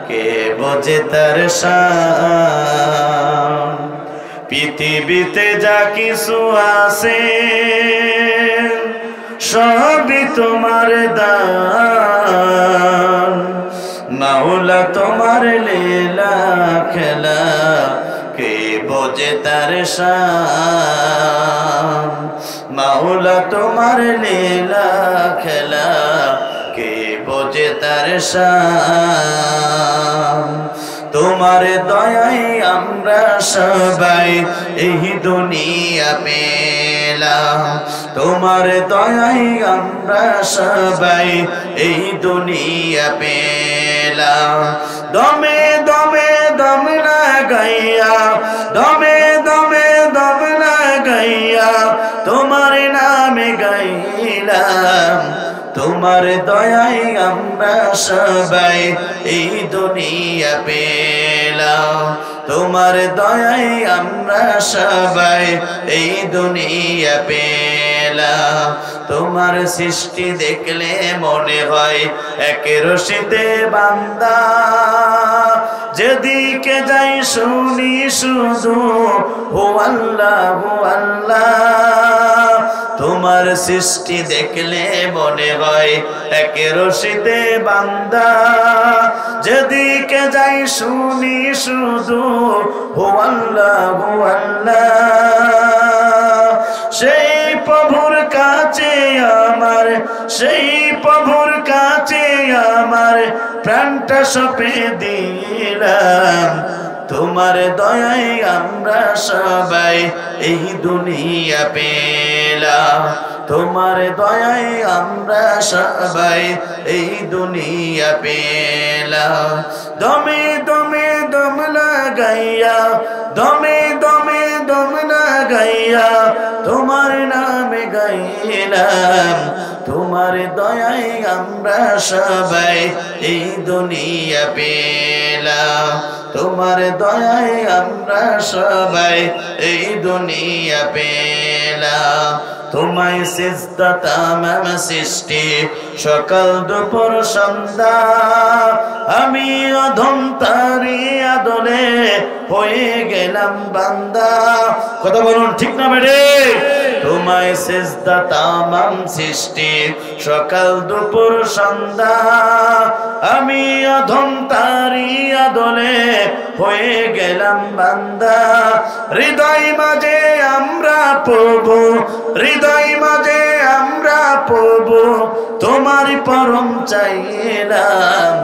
কে বোঝে তার শান। পৃথিবীতে যা কিছু আছে সবই তোমার দান, মাওলা তোমার লীলা খেলা কে বোঝে তার শান। মাওলা তোমার লীলা খেলা কে বোঝে তার শান। তোমার দয়ায় আমরা সবাই এই দুনিয়া পেলাম, তোমার দয়ায় আমরা সবাই এই দুনিয়া পেলাম। দমে দমে দম লাগাইয়া, দমে দমে দম লাগাইয়া তোমার নামে গাইলাম। তোমার দয়ায় আমরা সবাই এই দুনিয়া পেলাম, তোমার দয়ায় আমরা সবাই এই দুনিয়া পেলাম। তোমার সৃষ্টি দেখলে মনে হয় এক রশিদে বান্দা, যেদিকে যাই শুনি শুধু হো আল্লাহ হো আল্লাহ। তোমার সৃষ্টি দেখলে মনে হয় এক রশিদে বান্দা, যেদিকে যাই শুনি শুধু হো আল্লাহ হো আল্লাহ। সেই প্রভুর কাছে আমার, সেই প্রভুর কাছে আমার প্রাণটা সঁপে দিলাম। তোমার দয়ায় আমরা সবাই এই দুনিয়া পেলাম, তোমার দয়ায় আমরা সবাই এই দুনিয়া পেলাম। দমে দমে দম লাগাইয়া, দমে দমে দম লাগাইয়া তোমার নামে গাইলাম। তোমার দয়ায় আমরা সবাই এই দুনিয়া পেলাম, তোমার দয়ায় আমরা সবাই এই দুনিয়া পেলাম। তোমায় সিজদা তামাম সৃষ্টি সকাল দুপুর সন্ধ্যা, আমি অধম তারি আদলে হয়ে গেলাম বান্দা। কথা বলুন ঠিক না বেড়ে? তোমায় সিজদা তামাম সৃষ্টি সকাল দুপুর সন্ধ্যা, আমি অধম তারি আদলে হয়ে গেলাম বান্দা। হৃদয় মাঝে আমরা প্রভু, হৃদয় মাঝে আমরা প্রভু তোমার পরম চাইলাম।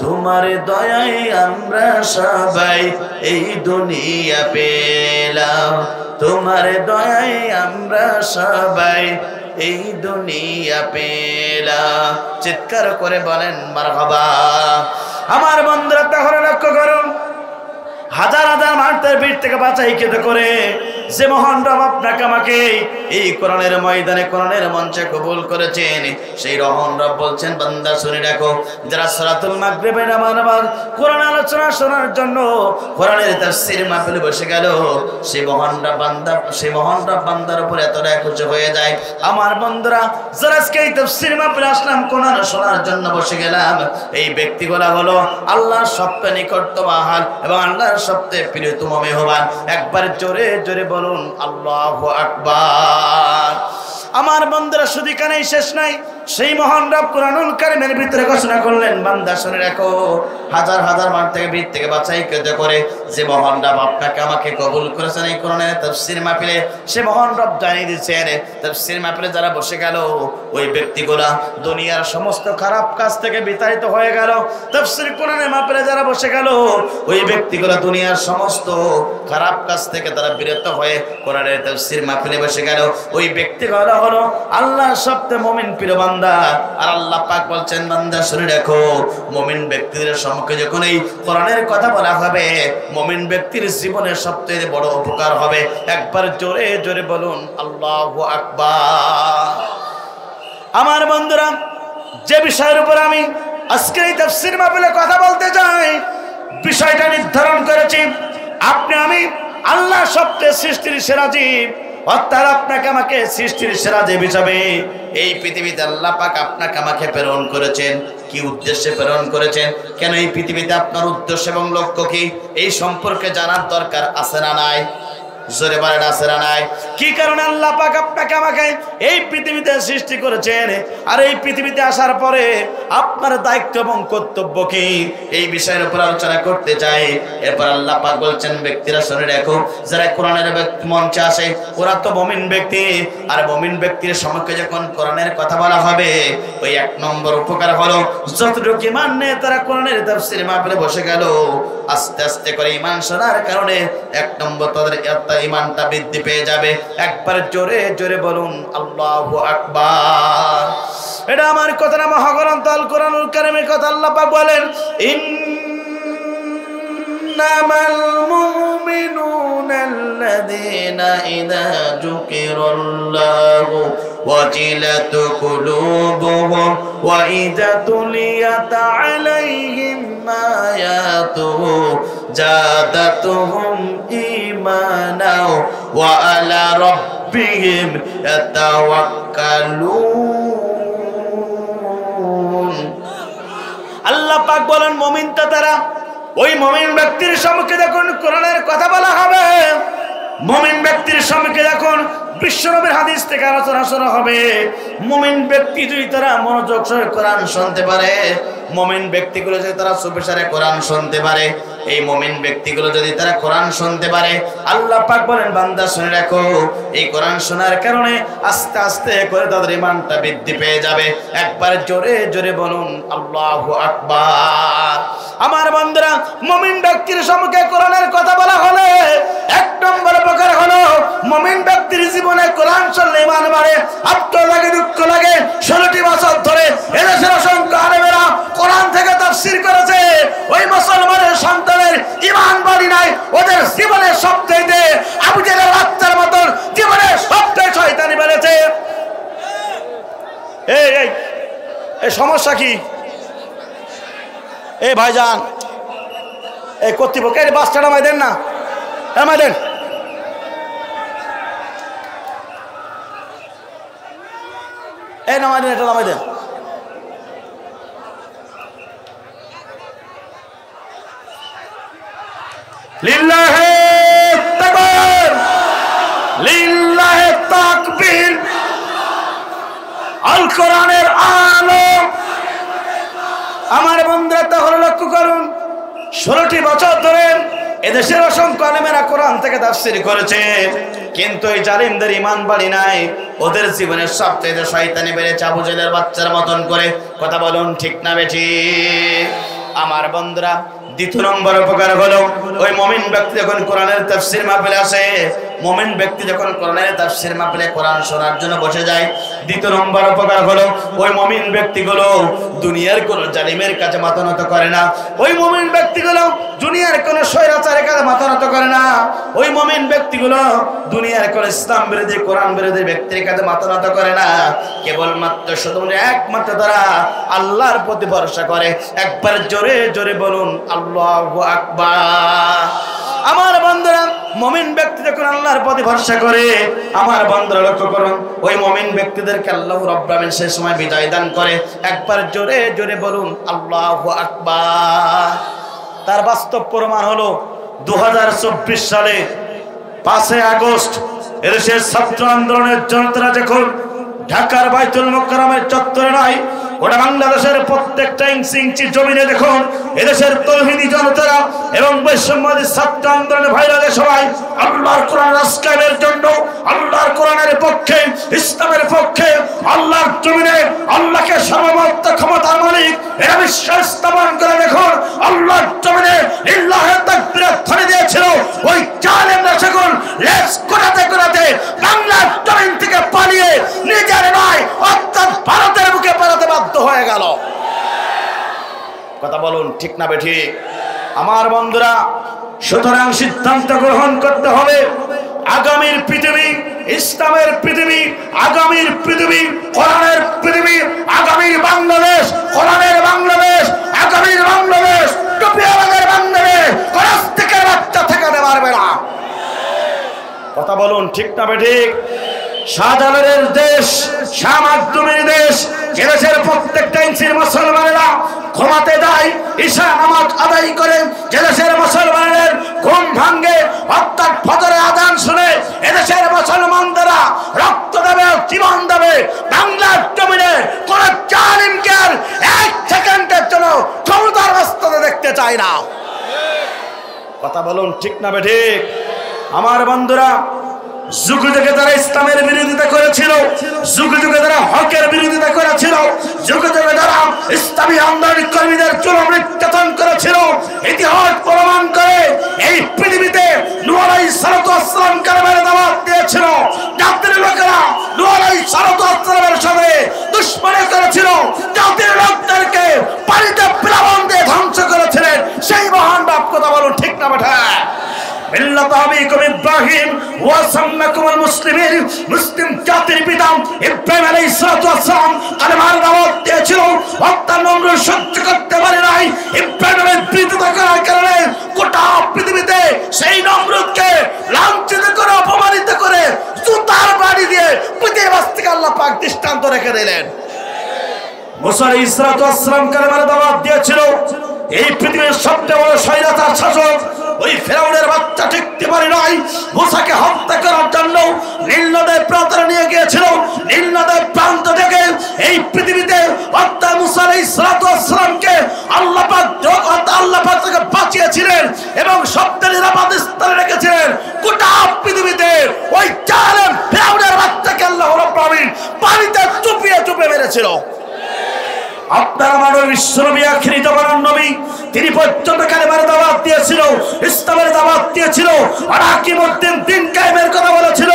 তোমার দয়ায় আমরা সবাই এই দুনিয়া পেলাম, তোমার দয়ায় আমরা সবাই এই দুনিয়া পেলাম। চিৎকার করে বলেন মারহাবা। আমার বন্ধুরা তাহলে লক্ষ্য করুন, হাজার হাজার মানুষের ভিড় থেকে বাঁচাই কেটে করে যে মহান রব আপনাকে আমাকে এই কোরআনের ময়দানে কোরআনের মঞ্চে কবুল করেছেন, সেই রহমান রব বলছেন, বান্দা শুনে রাখো, যারা সলাতুল মাগরিবে নামাজ কোরআন আলোচনা শোনার জন্য কোরআনের তাফসীর মাহফিলে বসে গেল, সেই মহান রব বান্দার উপরে এতটা খুশি হয়ে যায়। আমার বন্ধুরা যারা আজকে এই তাফসীর মাহফিলে আসলাম, কোরআন শোনার জন্য বসে গেলাম, এই ব্যক্তিগুলা হলো আল্লাহর সবচেয়ে নিকটতম আহাল এবং আল্লাহর সবচেয়ে প্রিয়তম মেহমান। একবার জোরে জোরে বলুন আল্লাহু আকবার। আমার বন্ধুরা শুধু কানেই শেষ নাই, সেই মহান রব কুরআনুল কারীমের ভিতরে ঘোষণা করলেন, বান্দা শুনে রাখো, হাজার হাজার মানুষ থেকে ভিড় থেকে বাছাই করে যে মহান রব আপনাকে আমাকে কবুল করেছেন এই কোরআনের তাফসীর মাহফিলে, সে মহান রব জানিয়ে দিয়েছেন, তাফসীর মাহফিলে যারা বসে গেল ওই ব্যক্তিগুলা দুনিয়ার সমস্ত খারাপ কাজ থেকে বিতাড়িত হয়ে গেল। তাফসীর কোরআনের মাহফিলে যারা বসে গেল ওই ব্যক্তিগুলা দুনিয়ার সমস্ত খারাপ কাজ থেকে তারা বিরত হয়ে কোরআনের তাফসীর মাহফিলে বসে গেল। ওই ব্যক্তিগুলা হলো আল্লাহর সবচেয়ে মুমিন প্রিয় বান্দা। আর আল্লাহ পাক বলছেন, বান্দা শুনে রাখো, মুমিন ব্যক্তিদের সম্মুখে যখন এই কোরআনের কথা বলা হবে, মুমিন ব্যক্তির জীবনের সবচেয়ে বড় উপকার হবে। একবার জোরে জোরে বলুন আল্লাহু আকবার। আমার বন্ধুরা, যে বিষয়ের উপর আমি আজকে এই তাফসীর মাহফিলে কথা বলতে চাই, বিষয়টা নির্ধারণ করেছি, আপনি আমি আল্লাহ সবচেয়ে সৃষ্টির সেরা জীব, অর্থাৎ আপনাকে আমাকে সৃষ্টির সেরা জীব হিসাবে এই পৃথিবীতে আল্লাহ পাক আপনাকে আমাকে প্রেরণ করেছেন। কি উদ্দেশ্যে প্রেরণ করেছেন, কেন এই পৃথিবীতে আপনার উদ্দেশ্য এবং লক্ষ্য কি, এই সম্পর্কে জানার দরকার আছে না নাই? জোরে বলেন আছে না নাই? কি কারণে আল্লাহ পাক আপনাকে আমাকে এই পৃথিবীতে সৃষ্টি করেছেন, আর এই পৃথিবীতে আসার পরে আপনার দায়িত্ব এবং কর্তব্য কি, এই বিষয়ের উপর আলোচনা করতে চাই। এরপর আল্লাহ পাক বলছেন, ব্যক্তিরা শুনে রাখো, যারা কোরআনের মঞ্চে আসে ওরা তো মুমিন ব্যক্তি, আর মুমিন ব্যক্তির সম্মুখে যখন কোরআনের কথা বলা হবে, ওই এক নম্বর উপকার হলো যতটুকু ঈমান নিয়ে তারা কোরআনের তাফসীর মাহফিলে বসে গেল, আস্তে আস্তে করে ঈমান শোনার কারণে এক নম্বর তাদের ঈমানটা বৃদ্ধি পেয়ে যাবে। একবার জোরে জোরে বলুন আল্লাহু আকবার। এটা আমার কথা না, মহাগ্রন্থ আল কোরআনুল কারীমের কথা। আল্লাহ পাক বলেন, ইন্নামাল মুমিনুনা আল্লাযীনা ইযা যুকিরাল্লাহু ওয়াজিলাত কুলুবুহুম ওয়া ইযা তুলিয়াত আলাইহিম আয়াতুহু জাদাতুহুম ঈমানাও ওয়া আলা রাব্বিহিম ইয়াতাওয়াক্কালুন। আল্লাহ পাক বলেন, মুমিন তো তারা, ওই মুমিন ব্যক্তির সম্মুখে যখন কোরআনের কথা বলা হবে, মুমিন ব্যক্তির সম্মুখে যখন বিশ্বনবীর হাদিস থেকে আলোচনা শোনা হবে, মুমিন ব্যক্তি যদি তারা মনোযোগ সহকারে কোরআন শুনতে পারে, মুমিন ব্যক্তিগুলো যদি তারা চুপচাপ কোরআন শুনতে পারে, এই মুমিন ব্যক্তিগুলো যদি তারা কোরআন শুনতে পারে, আল্লাহ পাক বলেন, বান্দা শুনে রাখো, এই কোরআন শোনার কারণে আস্তে আস্তে করে তাদের ঈমানটা বৃদ্ধি পেয়ে যাবে। একবার জোরে জোরে বলুন আল্লাহু আকবার। আমার বন্ধুরা, মুমিন ব্যক্তির সম্মুখে কোরআনের কথা বলা হলে এক নম্বর প্রকার হলো, মুমিন ব্যক্তির জীবনে কোরআন শুনলে ঈমান বাড়ে। আত্ম লাগে, দুঃখ লাগে, 16টি বছর ধরে এদেশের অসংখ্য আলেমেরা কোরআন থেকে তাফসীর করেছে, ওই মুসলমানের সন্তানের ঈমান বাড়ি নাই, ওদের জীবনের সবচেয়ে আবু জেহেলের বাচ্চার মতন জীবনের সবচেয়ে শয়তানি বেড়েছে। এই সমস্যা কি? এই ভাইজান, এই কর্তৃপক্ষের বাসটা নামাই দেন না, নামাই দেন। এই নামাই দেন, এটা নামাই দেন। লিল্লাহে তাকবীর, লিল্লাহে তাকবীর। আল কোরআনের আলো। আমার বন্ধুরা, তাহলে লক্ষ্য করুন, 16টি বছর ধরে এদেশের অসংখ্য আলেমেরা কোরআন থেকে তাফসীর করেছে, কিন্তু এই জালিমদের ঈমান বাড়ি নাই, ওদের জীবনের সবচেয়ে শয়তানি বেড়েছে আবু জেহেলের বাচ্চার মতন করে। কথা বলুন ঠিক না বেঠিক? আমার বন্ধুরা দ্বিতীয় নম্বর উপকার হলো ওই মুমিন ব্যক্তি যখন কোরআনের তাফসীর মাহফিলে আসে, মুমিন ব্যক্তি যখন কোরআনের তাফসীর মাহফিলে কোরআন শোনার জন্য বসে যায়, দ্বিতীয় নম্বর উপকার হলো ওই মুমিন ব্যক্তিগুলো দুনিয়ার কোন জালিমের কাছে মাথা নত করে না। ওই মুমিন ব্যক্তিগুলো দুনিয়ার কোন স্বৈরাচারের কাছে মাথা নত করে না। ওই মুমিন ব্যক্তিগুলো দুনিয়ার কোন ইসলাম বিরোধী কোরআন বিরোধী ব্যক্তির কাছে মাথা নত করে না। কেবলমাত্র শুধু একমাত্র তারা আল্লাহর প্রতি ভরসা করে। একবার জোরে জোরে বলুন আল্লাহু আকবার। আমার বন্ধুরা মুমিন ব্যক্তি যখন আল্লাহর প্রতি ভরসা করে, আমার বন্ধুরা লক্ষ্য করুন ওই মুমিন ব্যক্তিদেরকে আল্লাহ রাব্বুল আলামিন সেই সময় বিজয় দান করে। একবার জোরে জোরে বলুন আল্লাহু আকবার। তার বাস্তব প্রমাণ হলো 2024 সালে 5 আগস্ট এদেশের ছাত্র আন্দোলনের জনতারা যখন ঢাকার বাইতুল মোকাররমের চত্বরে নয়, গোটা বাংলাদেশের প্রত্যেকটা ইঞ্চি জমিনে দেখুন এদেশের তৌহিদি জনতারা এবং বৈষম্যবাদী ছাত্র আন্দোলনের ভাইরা সবাই আল্লাহর কোরআন রাষ্ট্রের জন্য, আল্লাহর কোরআনের পক্ষে, ইসলামের পক্ষে, আল্লাহর জমিনে আল্লাহকে সর্বমত্ত ক্ষমতার মালিক এরা বিশ্বাস স্থাপন করে দেখুন আল্লাহর জমিনে লিল্লাহি তাকবীরের ধ্বনি দিয়েছিল। ওই জালেমরা সেগুন লেজ কোরাতে কোরাতে বাংলার জমিন থেকে পালিয়ে নিজের নয় অর্থাৎ ভারতের বুকে পালাতে বাধ্য হয়ে গেল। কথা বলুন ঠিক না বেঠিক? আমার বন্ধুরা সুতরাং সিদ্ধান্ত গ্রহণ করতে হবে আগামীর পৃথিবী ইসলামের পৃথিবী, আগামীর পৃথিবী কোরআনের পৃথিবী, আগামীর বাংলাদেশ কোরআনের বাংলাদেশ, আগামীর বাংলাদেশ টুপিওয়ালাদের বাংলাদেশ, কোরআন থেকে বাচ্চা ঠেকাতে পারবে না। কথা বলুন ঠিক না বেঠিক? শাহজালালের দেশ, শাহ মাকদুমের দেশ, এদেশের প্রত্যেকটা ইঞ্চির মুসলমানেরা ঘুমাতে যায়, ঈশা নামাজ আদায় করে এদেশের মুসলমানের ঘুম ভাঙ্গে অর্থাৎ ফজরের আযান শুনে এদেশের মুসলমানরা রক্ত দেবে, জীবন দেবে। বাংলার জমিনে কোন জালিমকে আর 1 সেকেন্ডের জন্য ক্ষমতার রাস্তাতে দেখতে চায় না। কথা বলুন ঠিক না বেঠিক? আমার বন্ধুরা যুগে যুগে তারা ইসলামের বিরোধিতা করেছিল, যুগে যুগে তারা হকের বিরোধিতা করেছিল, যুগে যুগে তারা ইসলামী আন্দোলন কর্মীদের জুলুম নির্যাতন করেছিল। ইতিহাস প্রমাণ করে এই পৃথিবীতে নূহ আলাইহিস সালাতু ওয়াস সালাম কালেমার দাওয়াত দিয়েছিল। জাতির লোকেরা নূহ আলাইহিস সালাতু ওয়াস সালামের সাথে দুশমনি করেছিল, জাতির লোকদেরকে পানিতে প্লাবন দিয়ে ধ্বংস করেছিলেন সেই মহান বাপ। কথা বলুন ঠিক না বেঠা? মিল্লাত আবিকুম ইব্রাহিম ওয়া সাম্মাকুমুল মুসলিমিন, মুসলিম জাতির পিতা ইব্রাহিম আলাইহিস সালাতু ওয়াস সালাম কালেমার দাওয়াত দিয়েছিল। অর্থাৎ নমরুদ সহ্য করতে পারে নাই, ইব্রাহিমের বিরোধিতা করার কারণে গোটা পৃথিবীতে সেই নমরুদকে লাঞ্ছিত করে অপমানিত করে জুতার বাড়ি দিয়ে পৃথিবীর থেকে আল্লাহ পাক দৃষ্টান্ত রেখে দিলেন। মুসা আলাইহিস সালাতু ওয়াস সালাম কালেমার দাওয়াত দিয়েছিল। এই পৃথিবীর সবচেয়ে বড় স্বৈরাচার শাসক ওই ফেরাউনের বাচ্চা টিকতে পারে নাই, মুসাকে হত্যা করার জন্য নীল নদের প্রান্তরে নিয়ে গিয়েছিল। নীল নদের প্রান্ত থেকে এই পৃথিবীতে অর্থাৎ মুসা আলাইহিস সালাতু ওয়াস সালামকে আল্লাহ পাক থেকে বাঁচিয়েছিলেন এবং সবচেয়ে নিরাপদ স্থানে রেখেছিলেন। গোটা পৃথিবীতে ওই জালেম ফেরাউনের বাচ্চাকে আল্লাহ রাব্বুল আলামিন পানিতে চুপিয়ে চুপিয়ে মেরেছিল। আপনার আমার বিশ্বনবী আখিরি জামানার নবী, তিনি পর্যন্ত কালেমার দাওয়াত দিয়েছিল, ইসলামের দাওয়াত দিয়েছিল, আর হাকিমউদ্দিন দিন কায়েমের কথা বলেছিল।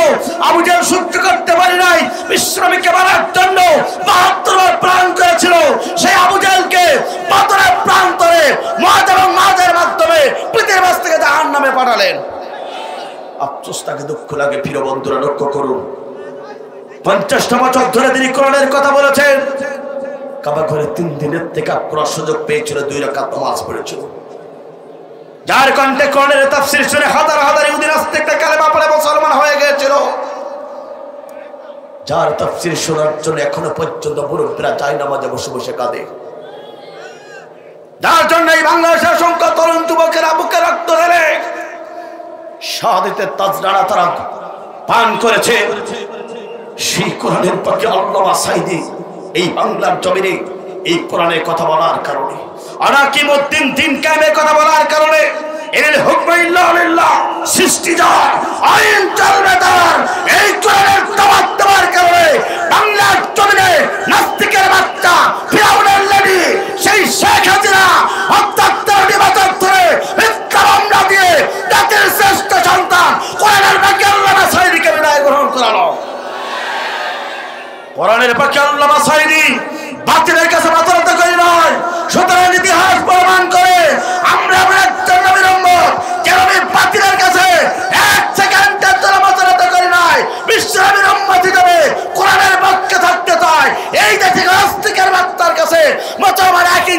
আবু জাহেল সহ্য করতে পারে নাই, বিশ্বনবীকে মারার জন্য ৭২ বার প্রাণ করেছিল। সেই আবু জাহেলকে বদরের প্রান্তরে মুআয এবং মুআযের মাধ্যমে পৃথিবীর থেকে জাহান্নামে পাঠালেন। আফসোস তাকে দুঃখ লাগে। প্রিয় বন্ধুরা লক্ষ্য করুন ৫০টা বছর ধরে তিনি কোরআনের কথা বলেছেন। কাবা ঘরে 3 দিনের থেকে পুরো সুযোগ পেয়েছিল, 2 রাকাত নামাজ পড়েছিল। যার কণ্ঠে কোরআনের তাফসীর শুনে হাজার হাজার ইহুদি নাস্তিকরা কালেমা পড়ে মুসলমান হয়ে গিয়েছিল। যার তাফসীর শোনার জন্য এখনো পর্যন্ত মুরব্বিরা যায় নামাজে বসে বসে কাঁদে। যার জন্য এই বাংলাদেশের অসংখ্য তরুণ যুবকেরা বুকে রক্ত ঢেলে শাহাদাতের তাজরানা তারা পান করেছে। সেই কোরআনের পক্ষে আল্লামা সাঈদী এই বাংলার জমিনে এই কোরআনের কথা বলার কারণে, হাকিমউদ্দিন দিন কায়েমের কথা বলার কারণে, এর হুকম ইল্লা লিল্লাহ সৃষ্টি যার আইন চলবে তার, এই কোরআনের দাওয়াত দেওয়ার কারণে বাংলার জমিনে নাস্তিকের বাচ্চা ফিরাউনের লেডি সেই শেখ হাসিনা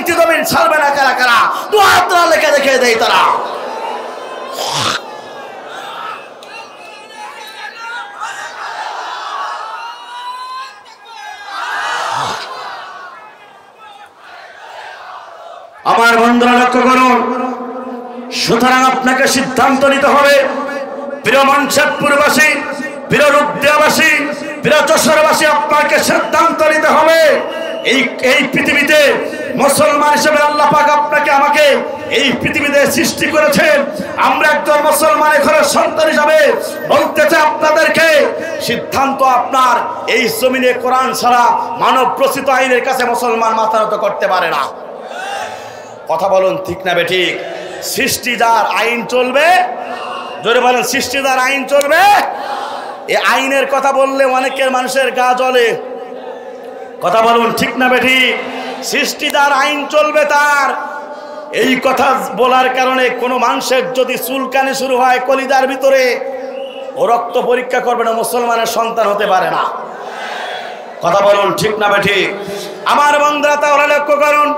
ইঞ্চি জমিন ছাড়বে না কারা কারা? দু হাত লেখে দেখে দেয় তারা। আমার বন্ধুরা লক্ষ্য করুন, সুতরাং আপনাকে সিদ্ধান্ত নিতে হবে। প্রিয় মনশেদপুরবাসী, প্রিয় রূপদিয়াবাসী, প্রিয় যশোরবাসী, আপনাকে সিদ্ধান্ত নিতে হবে। এই পৃথিবীতে মুসলমান হিসেবে আল্লাহ পাক আপনাকে আমাকে এই পৃথিবীতে সৃষ্টি করেছেন। আমরা একজন মুসলমানের ঘরের সন্তান হিসাবে বলতে চাই আপনাদেরকে, সিদ্ধান্ত আপনার। এই জমিনে কোরআন ছাড়া মানব প্রসিত আইনের কাছে মুসলমান মাথা নত করতে পারে না। কথা বলুন ঠিক না বেঠিক? সৃষ্টি যার আইন চলবে, জোরে বলেন, সৃষ্টি যার আইন চলবে। এই আইনের কথা বললে অনেকের মানুষের গা জ্বলে। কথা বলুন ঠিক না বেঠিক? সৃষ্টি যার আইন চলবে তার। এই কথা বলার কারণে কোনো মানুষের যদি চুলকানি শুরু হয় কলিজার ভিতরে, ও রক্ত পরীক্ষা করবে না, মুসলমানের সন্তান হতে পারে না। কথা বলুন ঠিক না বেঠিক? আমার বন্ধুরা তাহলে লক্ষ্য করুন,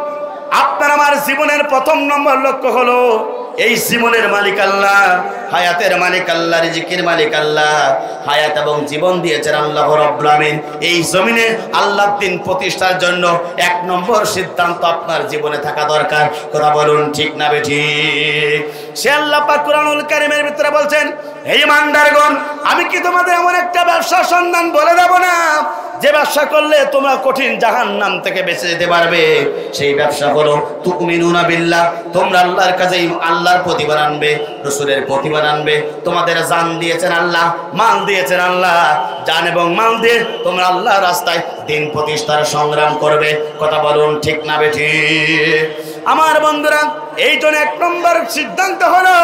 আপনার আমার জীবনের প্রথম নম্বর লক্ষ্য হলো এই জীবনের মালিক আল্লাহ, হায়াতের মালিক আল্লাহ, রিজিকের মালিক আল্লাহ। হায়াত এবং জীবন দিয়েছেন আল্লাহ রাব্বুল আমিন। এই জমিনে আল্লাহর দ্বীন প্রতিষ্ঠার জন্য এক নম্বর সিদ্ধান্ত আপনার জীবনে থাকা দরকার। কথা বলুন ঠিক না বেঠিক? সে আল্লাহ পাক কুরআনুল কারীমের ভিতরে বলছেন, হে ঈমানদারগণ, আমি কি তোমাদের এমন একটা ব্যবসার সন্ধান বলে দেব না যে ব্যবসা করলে তোমরা কঠিন জাহান্নাম থেকে বেঁচে যেতে পারবে? সেই ব্যবসা হলো তুমিনুনা বিল্লাহ, তোমরা আল্লাহর কাছে আল্লাহর প্রতিবার আনবে, রাসূলের প্রতিবার আনবে। তোমাদের জান দিয়েছেন আল্লাহ, মাল দিয়েছেন আল্লাহ। জান এবং মাল দিয়ে তোমরা আল্লাহর রাস্তায় দ্বীন প্রতিষ্ঠার সংগ্রাম করবে। কথা বলুন ঠিক না বেঠিক? আমার বন্ধুরা, এই জন্য এক নম্বর সিদ্ধান্ত হলো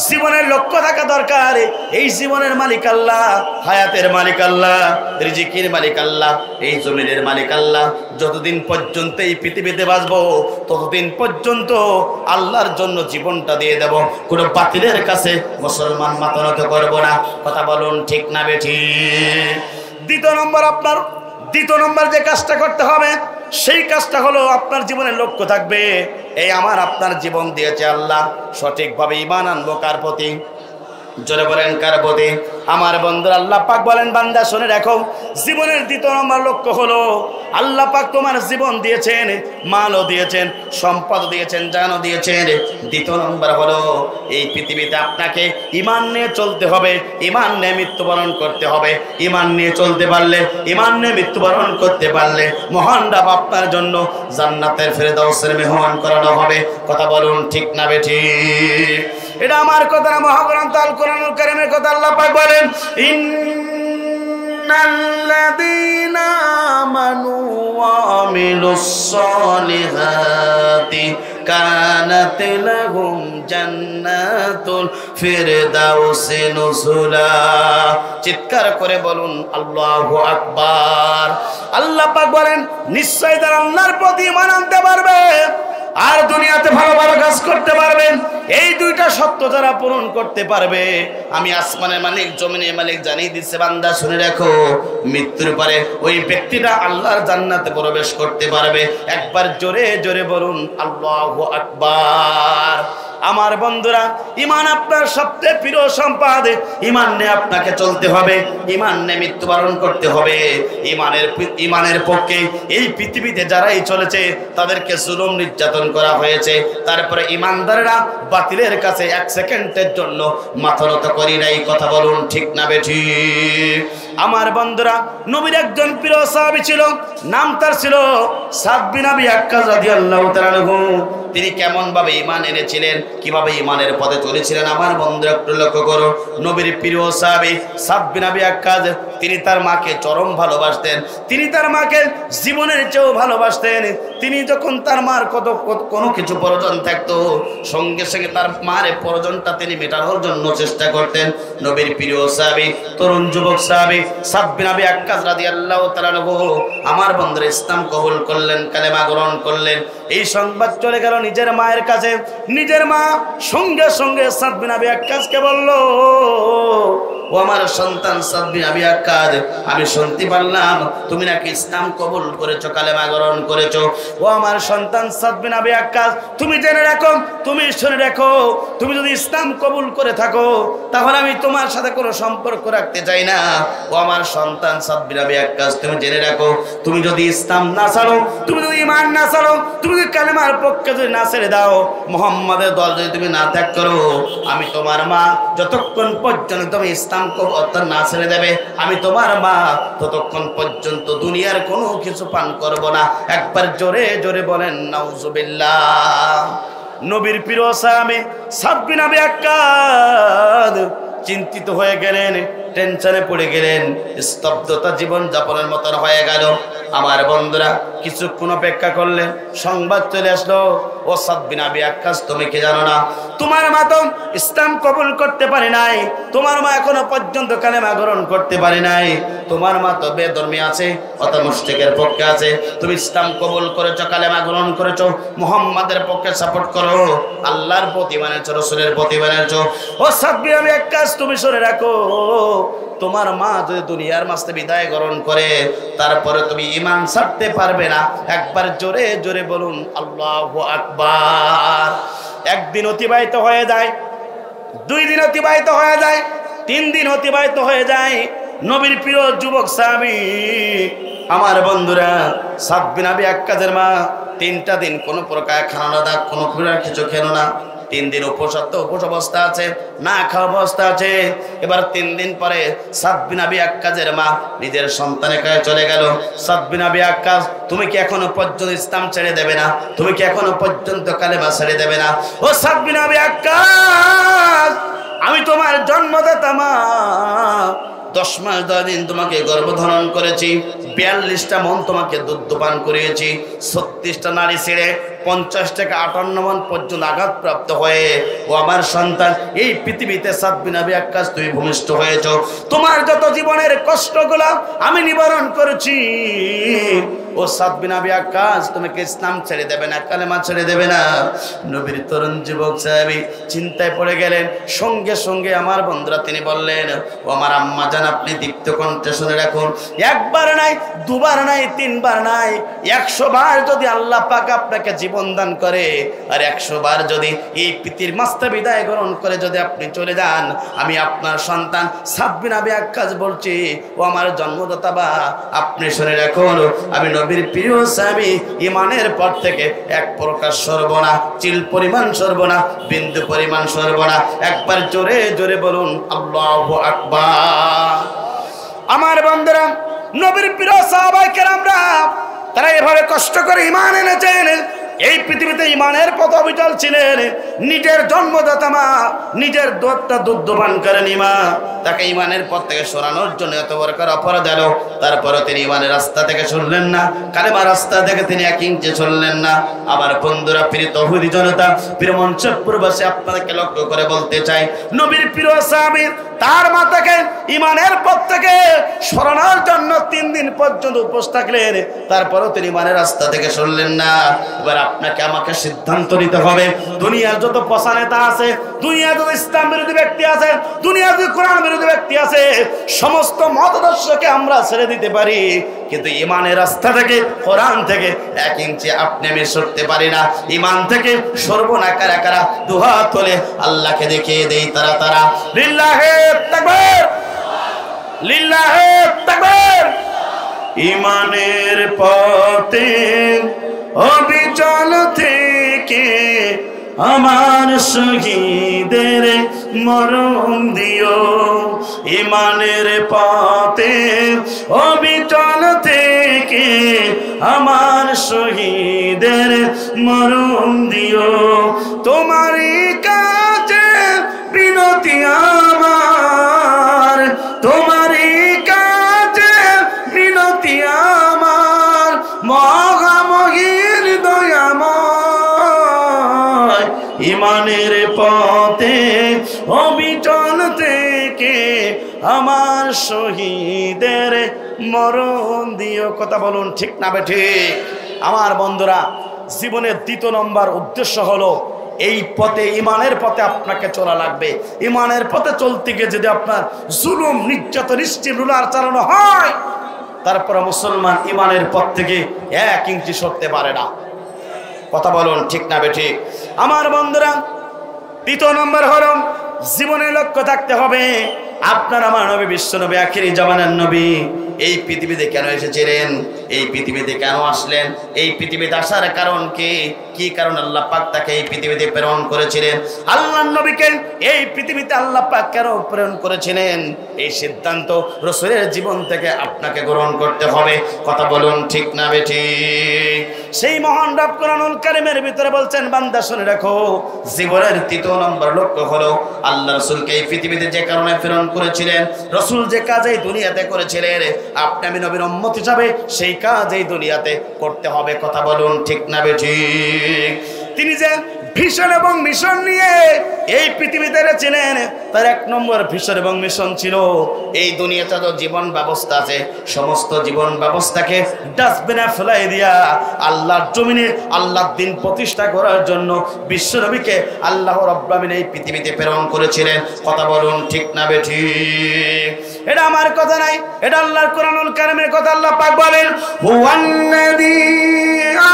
জীবনের লক্ষ্য থাকা দরকার। এই জীবনের মালিক আল্লাহ, হায়াতের মালিক আল্লাহ, রিজিকের মালিক আল্লাহ, এই জমিনের মালিক আল্লাহ। যতদিন পর্যন্ত এই পৃথিবীতে বাঁচবো ততদিন পর্যন্ত আল্লাহর জন্য জীবনটা দিয়ে দেব। কোনো বাতিলের কাছে মুসলমান মাথা নত করব না। কথা বলুন ঠিক না বেঠিক? দ্বিতীয় নম্বর যে কাজটা করতে হবে, সেই কাজটা হলো আপনার জীবনের লক্ষ্য থাকবে এই আমার আপনার জীবন দিয়েছে আল্লাহ, সঠিকভাবে ঈমান আনবো কার প্রতি? জোরে বলেন কার প্রতি? আমার বন্ধুরা, আল্লাহ পাক বলেন, বান্দা শুনে রাখো, জীবনের দ্বিতীয় নম্বর লক্ষ্য হলো আল্লাহ পাক তোমার জীবন দিয়েছেন, মালও দিয়েছেন, সম্পদ দিয়েছেন, জানও দিয়েছেন। দ্বিতীয় নম্বর হলো এই পৃথিবীতে আপনাকে ঈমান নিয়ে চলতে হবে, ঈমান নিয়ে মৃত্যুবরণ করতে হবে। ঈমান নিয়ে চলতে পারলে, ঈমান নিয়ে মৃত্যুবরণ করতে পারলে মহান রব আপনার জন্য জান্নাতের ফেরদাউসের মেহমান করানো হবে। কথা বলুন ঠিক না বেঠিক? এটা আমার কথা না, মহাগ্রন্থ আল কোরআনুল কারীমের কথা। আল্লাহ পাক বলেন, ইন্নাল্লাযীনা আমানু ওয়া আমিলুস সালিহাতি কানাত লাহুম জান্নাতুল ফিরদাউসি নুজুলা। চিৎকার করে বলুন আল্লাহু আকবার। আল্লাহ পাক বলেন, নিশ্চয় তারা আল্লাহর প্রতি ঈমান আনতে পারবে আর দুনিয়াতে ভালো ভালো কাজ করতে পারবেন। এই দুইটা সত্য যারা পূরণ করতে পারবে, আমি আসমানের মালিক জমিনের মালিক জানিয়ে দিচ্ছে, বান্দা শুনে রাখো, মৃত্যুর পরে ওই ব্যক্তিটা আল্লাহর জান্নাতে প্রবেশ করতে পারবে। একবার জোরে জোরে বলুন আল্লাহু আকবার। আমার বন্ধুরা, ঈমান আপনার সবচেয়ে প্রিয় সম্পদ। ঈমান নিয়ে আপনাকে চলতে হবে, ঈমান নিয়ে মৃত্যুবরণ করতে হবে। ঈমানের পক্ষে এই পৃথিবীতে যারাই চলেছে তাদেরকে জুলুম নির্যাতন করা হয়েছে। তারপরে ঈমানদাররা বাতিলের কাছে এক সেকেন্ডের জন্য মাথা নত করি নাই। কথা বলুন ঠিক না বেঠিক? আমার বন্ধুরা, নবীর একজন প্রিয় সাহাবী ছিল, নাম তার ছিল সাদ বিন আবি ওয়াক্কাস রাদিয়াল্লাহু তাআলা আনহু। তিনি কেমন ভাবে ঈমান এনেছিলেন, কিভাবে ঈমানের পথে চলেছিলেন, আমার বন্ধুরা একটু লক্ষ্য করো। নবীর প্রিয় সাহাবী সাদ বিন আবি ওয়াক্কাস, তিনি তার মাকে চরম ভালোবাসতেন। তিনি তার মাকে জীবনের চেয়েও ভালোবাসতেন। তিনি যখন তার মার কোনো কিছু প্রয়োজন থাকতো, সঙ্গে সঙ্গে তার মার প্রয়োজনটা তিনি মেটানোর জন্য চেষ্টা করতেন। নবীর প্রিয় সাহাবী, তরুণ যুবক সাহাবী সাদ বিন আবি ওয়াক্কাস রাদিয়াল্লাহু তাআলা আনহু আমার বন্ধুরা ইসলাম কবুল করলেন, কালেমা গ্রহণ করলেন। এই সংবাদ চলে গেল নিজের মায়ের কাছে। নিজের মা সঙ্গে সঙ্গে সাদ বিন আবি ওয়াক্কাসকে বলল, ও আমার সন্তান সাদ বিন আবি ওয়াক্কাস, আক্কাদ, আমি শুনতে পারলাম তুমি নাকি ইসলাম কবুল করেছো, কালেমা গ্রহণ করেছো। ও আমার সন্তান সাদ বিন আবি আক্কাস, তুমি জেনে রাখো, তুমি শুনে রাখো, তুমি যদি ইসলাম কবুল করে থাকো তাহলে আমি তোমার সাথে কোনো সম্পর্ক রাখতে চাই না। ও আমার সন্তান সাদ বিন আবি আক্কাস, তুমি জেনে রাখো, তুমি যদি ইসলাম না ছাড়ো, তুমি যদি ঈমান না ছাড়ো, তুমি যদি কালেমার পক্ষে যদি না ছেড়ে দাও, মুহাম্মাদের দল যদি তুমি না ত্যাগ করো, আমি তোমার মা যতক্ষণ পর্যন্ত তুমি ইসলাম কবুল না ছেড়ে দেবে, আমি তোমার মা ততক্ষণ পর্যন্ত দুনিয়ার কোনো কিছু পান করব না। একবার জোরে জোরে বলেন নাউজুবিল্লাহ। নবীর প্রিয় সাহাবী সাদ বিন আবি আক্কাস চিন্তিত হয়ে গেলেন, টেনশনে পড়ে গেলেন, স্তব্ধতা জীবন যাপনের মতন হয়ে গেল। আমার বন্ধুরা কিছুক্ষণ অপেক্ষা করলেন, সংবাদ চলে আসলো, ও সাদ বিন আবি আক্কাস, তুমি কি জানো না তোমার মা তো ইসলাম কবুল করতে পারে নাই, তোমার মা এখনো পর্যন্ত কালেমা গ্রহণ করতে পারে নাই, তোমার মা তো বেধর্মী আছে, অত মুশরিকের পক্ষে আছে। তুমি ইসলাম কবুল করেছো, কালেমা গ্রহণ করেছো, মুহাম্মাদের পক্ষে সাপোর্ট করো, আল্লাহর প্রতি মানেছো, রাসূলের প্রতি মানেছো। ও সাদ বিন আবি আক্কাস, তুমি শুনে রাখো, তোমার মা যদি দুনিয়ার মাঝে বিদায় গ্রহণ করে তারপরে তুমি ঈমান ছাড়তে পারবে না। একবার জোরে জোরে বলুন আল্লাহু আকবার। একদিন অতিবাহিত হয়ে যায়, 2 দিন অতিবাহিত হয়ে যায়, 3 দিন অতিবাহিত হয়ে যায়। নবীর প্রিয় যুবক সাহাবী আমার বন্ধুরা সাদ বিন আবি আক্কাসের মা 3টা দিন কোনো প্রকার খানা দাওয়া, কোনো প্রকার কিছু খেল না। 3 দিন উপোস অবস্থা আছে, না খাওয়া অবস্থা আছে। এবার 3 দিন পরে সাদ বিন আবি আক্কাসের মা নিজের সন্তানের কাছে চলে গেল। সাদ বিন আবি আক্কাস, তুমি কি এখনো পর্যন্ত ইসলাম ছেড়ে দেবে না? তুমি কি এখনো পর্যন্ত কালেমা ছেড়ে দেবে না? ও সাদ বিন আবি আক্কাস, আমি তোমার জন্মদাতা মা, 10 মাস 10 দিন তোমাকে গর্ভধারণ করেছি, 42টা মন তোমাকে দুধ পান করিয়েছি, 36টা নারী ছেড়ে 50 থেকে 58 মন পর্যন্ত আঘাতপ্রাপ্ত হয়ে ও আমার সন্তান এই পৃথিবীতে সাদ বিন আবি আক্কাস তুমি ভূমিষ্ঠ হয়েছ। তোমার যত জীবনের কষ্টগুলো আমি নিবারণ করেছি। ও সাদ বিন আবি আক্কাস, তুমি কি ইসলাম ছেড়ে দেবে না, কালেমা ছেড়ে দেবে না? নবীর তরুণ যুবক সাহাবী চিন্তায় পড়ে গেলেন। সঙ্গে সঙ্গে আমার বন্ধুরা তিনি বললেন, ও আমার আম্মা জান, আপনি দীপ্ত কণ্ঠে শুনে রাখুন, 1 বার নাই, 2 বার নাই, 3 বার নাই, 100 বার যদি আল্লাহ পাক আপনাকে জীবন দান করে আর 100 বার যদি এই পৃথিবীর মাঝে বিদায় গ্রহণ করে যদি আপনি চলে যান, আমি আপনার সন্তান সাদ বিন আবি আক্কাস বলছি, ও আমার জন্মদাতা বা, আপনি শুনে রাখুন, আমি নবীর প্রিয় সাহাবী ঈমানের পর থেকে এক প্রকার সরব না, চিল পরিমাণ সরব না, বিন্দু পরিমাণ সরব না। একবার জোরে জোরে বলুন আল্লাহু আকবার। আমার বন্ধুরা, নবীর প্রিয় সাহাবায়ে কেরামরা তারা এভাবে কষ্ট করে ঈমান এনেছেন, এই পৃথিবীতে ঈমানের পথ অবিচল ছিলেন। নিজের জন্মদাতা মা, নিজের দুধটা দুধপান করেন মা, তাকে ঈমানের পথ থেকে সরানোর জন্য এত বড় করে অপরাধ এলো, তারপরে তিনি ঈমানের রাস্তা থেকে শুনলেন না, কালেমার রাস্তা থেকে তিনি 1 ইঞ্চি শুনলেন না। আমার বন্ধুরা, প্রিয় তৌহিদি জনতা, প্রিয় মঞ্চপুরবাসী, আপনাদেরকে লক্ষ্য করে বলতে চাই, নবীর প্রিয় সাহাবী তার মাতাকে ঈমানের পথ থেকে সরানোর জন্য 3 দিন পর্যন্ত উপোস থাকলেন, তারপরেও তিনি ঈমানের রাস্তা থেকে শুনলেন না। এবার আপনাকে আমাকে সিদ্ধান্ত নিতে হবে, দুনিয়ার যত পচা নেতা আছে, দুনিয়ার যত ইসলাম বিরোধী ব্যক্তি আছে, দুনিয়ার যত কোরআন বিরোধী ব্যক্তি আছে, সমস্ত মতাদর্শকে আমরা ছেড়ে দিতে পারি, কিন্তু ঈমানের রাস্তা থেকে, কোরআন থেকে 1 ইঞ্চি আপনি আমি সরতে পারি না। ঈমান থেকে সরব না কারা কারা? দুহাত তুলে আল্লাহকে দেখিয়ে দেই তারা তারা। লিল্লাহে তাকবীর, লিল্লাহে তাকবীর। ঈমানের পথে অবিচল থেকে আমার শহীদের মরণ দিও, ঈমানের পথে অবিচল থেকে আমার শহীদের মরণ দিও। তোমারই কাছে বিনতি আমার, তোমারই কাছে বিনতি আমার, মহামহির দয়াময়। ঈমানের পথে অবিচল থেকে আমার শহীদের মরণ দিও। কথা বলুন ঠিক না বেঠিক? আমার বন্ধুরা, জীবনের 2 নম্বর উদ্দেশ্য হলো এই পথে ইমানের পথে আপনাকে চলা লাগবে। ইমানের পথে চলতে গিয়ে যদি আপনার জুলুম নির্যাতন রুলার চালানো হয়, তারপরে মুসলমান ইমানের পথ থেকে 1 ইঞ্চি সরতে পারে না। কথা বলুন ঠিক না বেঠিক? আমার বন্ধুরা, 3 নম্বর হলো জীবনে লক্ষ্য থাকতে হবে। আপনার আমার নবী, বিশ্ব নবী, আখিরি জামানার নবী এই পৃথিবীতে কেন এসেছিলেন, এই পৃথিবীতে কেন আসলেন, এই পৃথিবীতে আসার কারণ কি, কি কারণ আল্লাহ পাক তাকে এই পৃথিবীতে প্রেরণ করেছিলেন, আল্লাহর নবীকে এই পৃথিবীতে আল্লাহ পাক কেন প্রেরণ করেছিলেন, এই সিদ্ধান্ত রাসূলের জীবন থেকে আপনাকে গ্রহণ করতে হবে। কথা বলুন ঠিক না বেঠিক? সেই মহান রব কোরআনুল কারীমের ভিতরে বলছেন, বান্দা শুনে রাখো, জীবনের 3 নম্বর লক্ষ্য হলো আল্লাহ রাসূলকে এই পৃথিবীতে যে কারণে প্রেরণ করেছিলেন, রাসূল যে কাজ এই দুনিয়াতে করেছিলেন, আপনি আমি নবীর উম্মত হিসাবে সেই কাজ এই দুনিয়াতে করতে হবে। কথা বলুন ঠিক না বেঠিক? তিনি যে ভিশন এবং মিশন নিয়ে এই পৃথিবীতে এসেছিলেন, তার 1 নম্বর ভিশন এবং মিশন ছিল এই দুনিয়াতে যত জীবন ব্যবস্থা আছে সমস্ত জীবন ব্যবস্থাকে ডাস্টবিনে ফেলাই দিয়া আল্লাহর জমিনে আল্লাহর দ্বীন প্রতিষ্ঠা করার জন্য বিশ্বনবীকে আল্লাহ রাব্বুল আলামিন এই পৃথিবীতে প্রেরণ করেছিলেন। কথা বলুন ঠিক না বেঠিক? এটা আমার কথা নাই, এটা আল্লাহর কোরআনুল কারীমের কথা। আল্লাহ পাক বলেন, হুয়াল্লাযী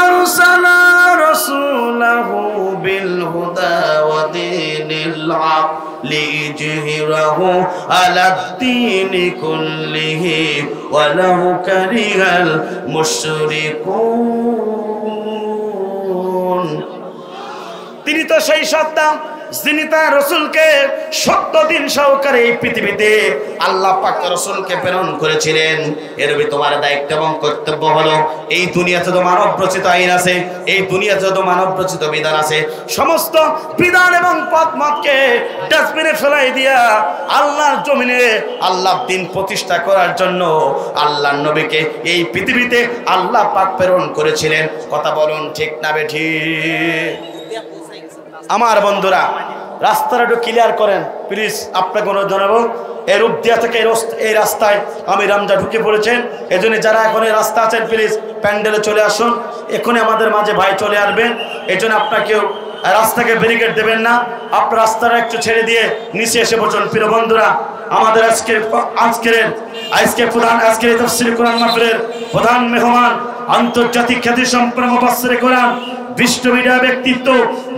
আরসালা রাসূলাহু বিল হুদা ওয়া দীনিল হক লিইয়ুযহিরাহু আলাদ-দীনি কুল্লিহি ওয়ালাউ কারিহাল মুশরিকুন। তিনি তো সেই সত্তা যিনি তার রাসূলকে সত্য দিন সহকারে এই পৃথিবীতে আল্লাহ পাক রাসূলকে প্রেরণ করেছিলেন। এর তোমার দায়িত্ব এবং কর্তব্য হলো এই দুনিয়াতে যত মানব রচিত আইন আছে, এই দুনিয়াতে যত মানব রচিত বিধান আছে, সমস্ত বিধান এবং পথমতকে ডাস্টবিনে ফেলাই দিয়া আল্লাহর জমিনে আল্লাহর দ্বীন প্রতিষ্ঠা করার জন্য আল্লাহর নবীকে এই পৃথিবীতে আল্লাহ পাক প্রেরণ করেছিলেন। কথা বলুন ঠিক না বেঠিক? আমার বন্ধুরা, রাস্তাটা একটু ক্লিয়ার করেন প্লিজ, আপনাকে অনুরোধ জানাবো। এই রূপদিয়া থেকে এই রাস্তায় আমি রামজা ঢুকে পড়েছেন, এজন্য যারা এখন এই রাস্তা আছেন প্লিজ প্যান্ডেলে চলে আসুন, এখনই আমাদের মাঝে ভাই চলে আসবেন। এই জন্য আপনাকেও রাস্তাকে ব্যারিকেড দেবেন না, আপনার রাস্তাটা একটু ছেড়ে দিয়ে নিচে এসে বসুন। প্রিয় বন্ধুরা, আমাদের আজকের এই তাফসীর কোরআন মাহফিলের প্রধান মেহমান, আন্তর্জাতিক খ্যাতি সম্পন্ন মুফাসসিরে কোরআন, বিশ্ববিদ্যালয় ব্যক্তিত্ব,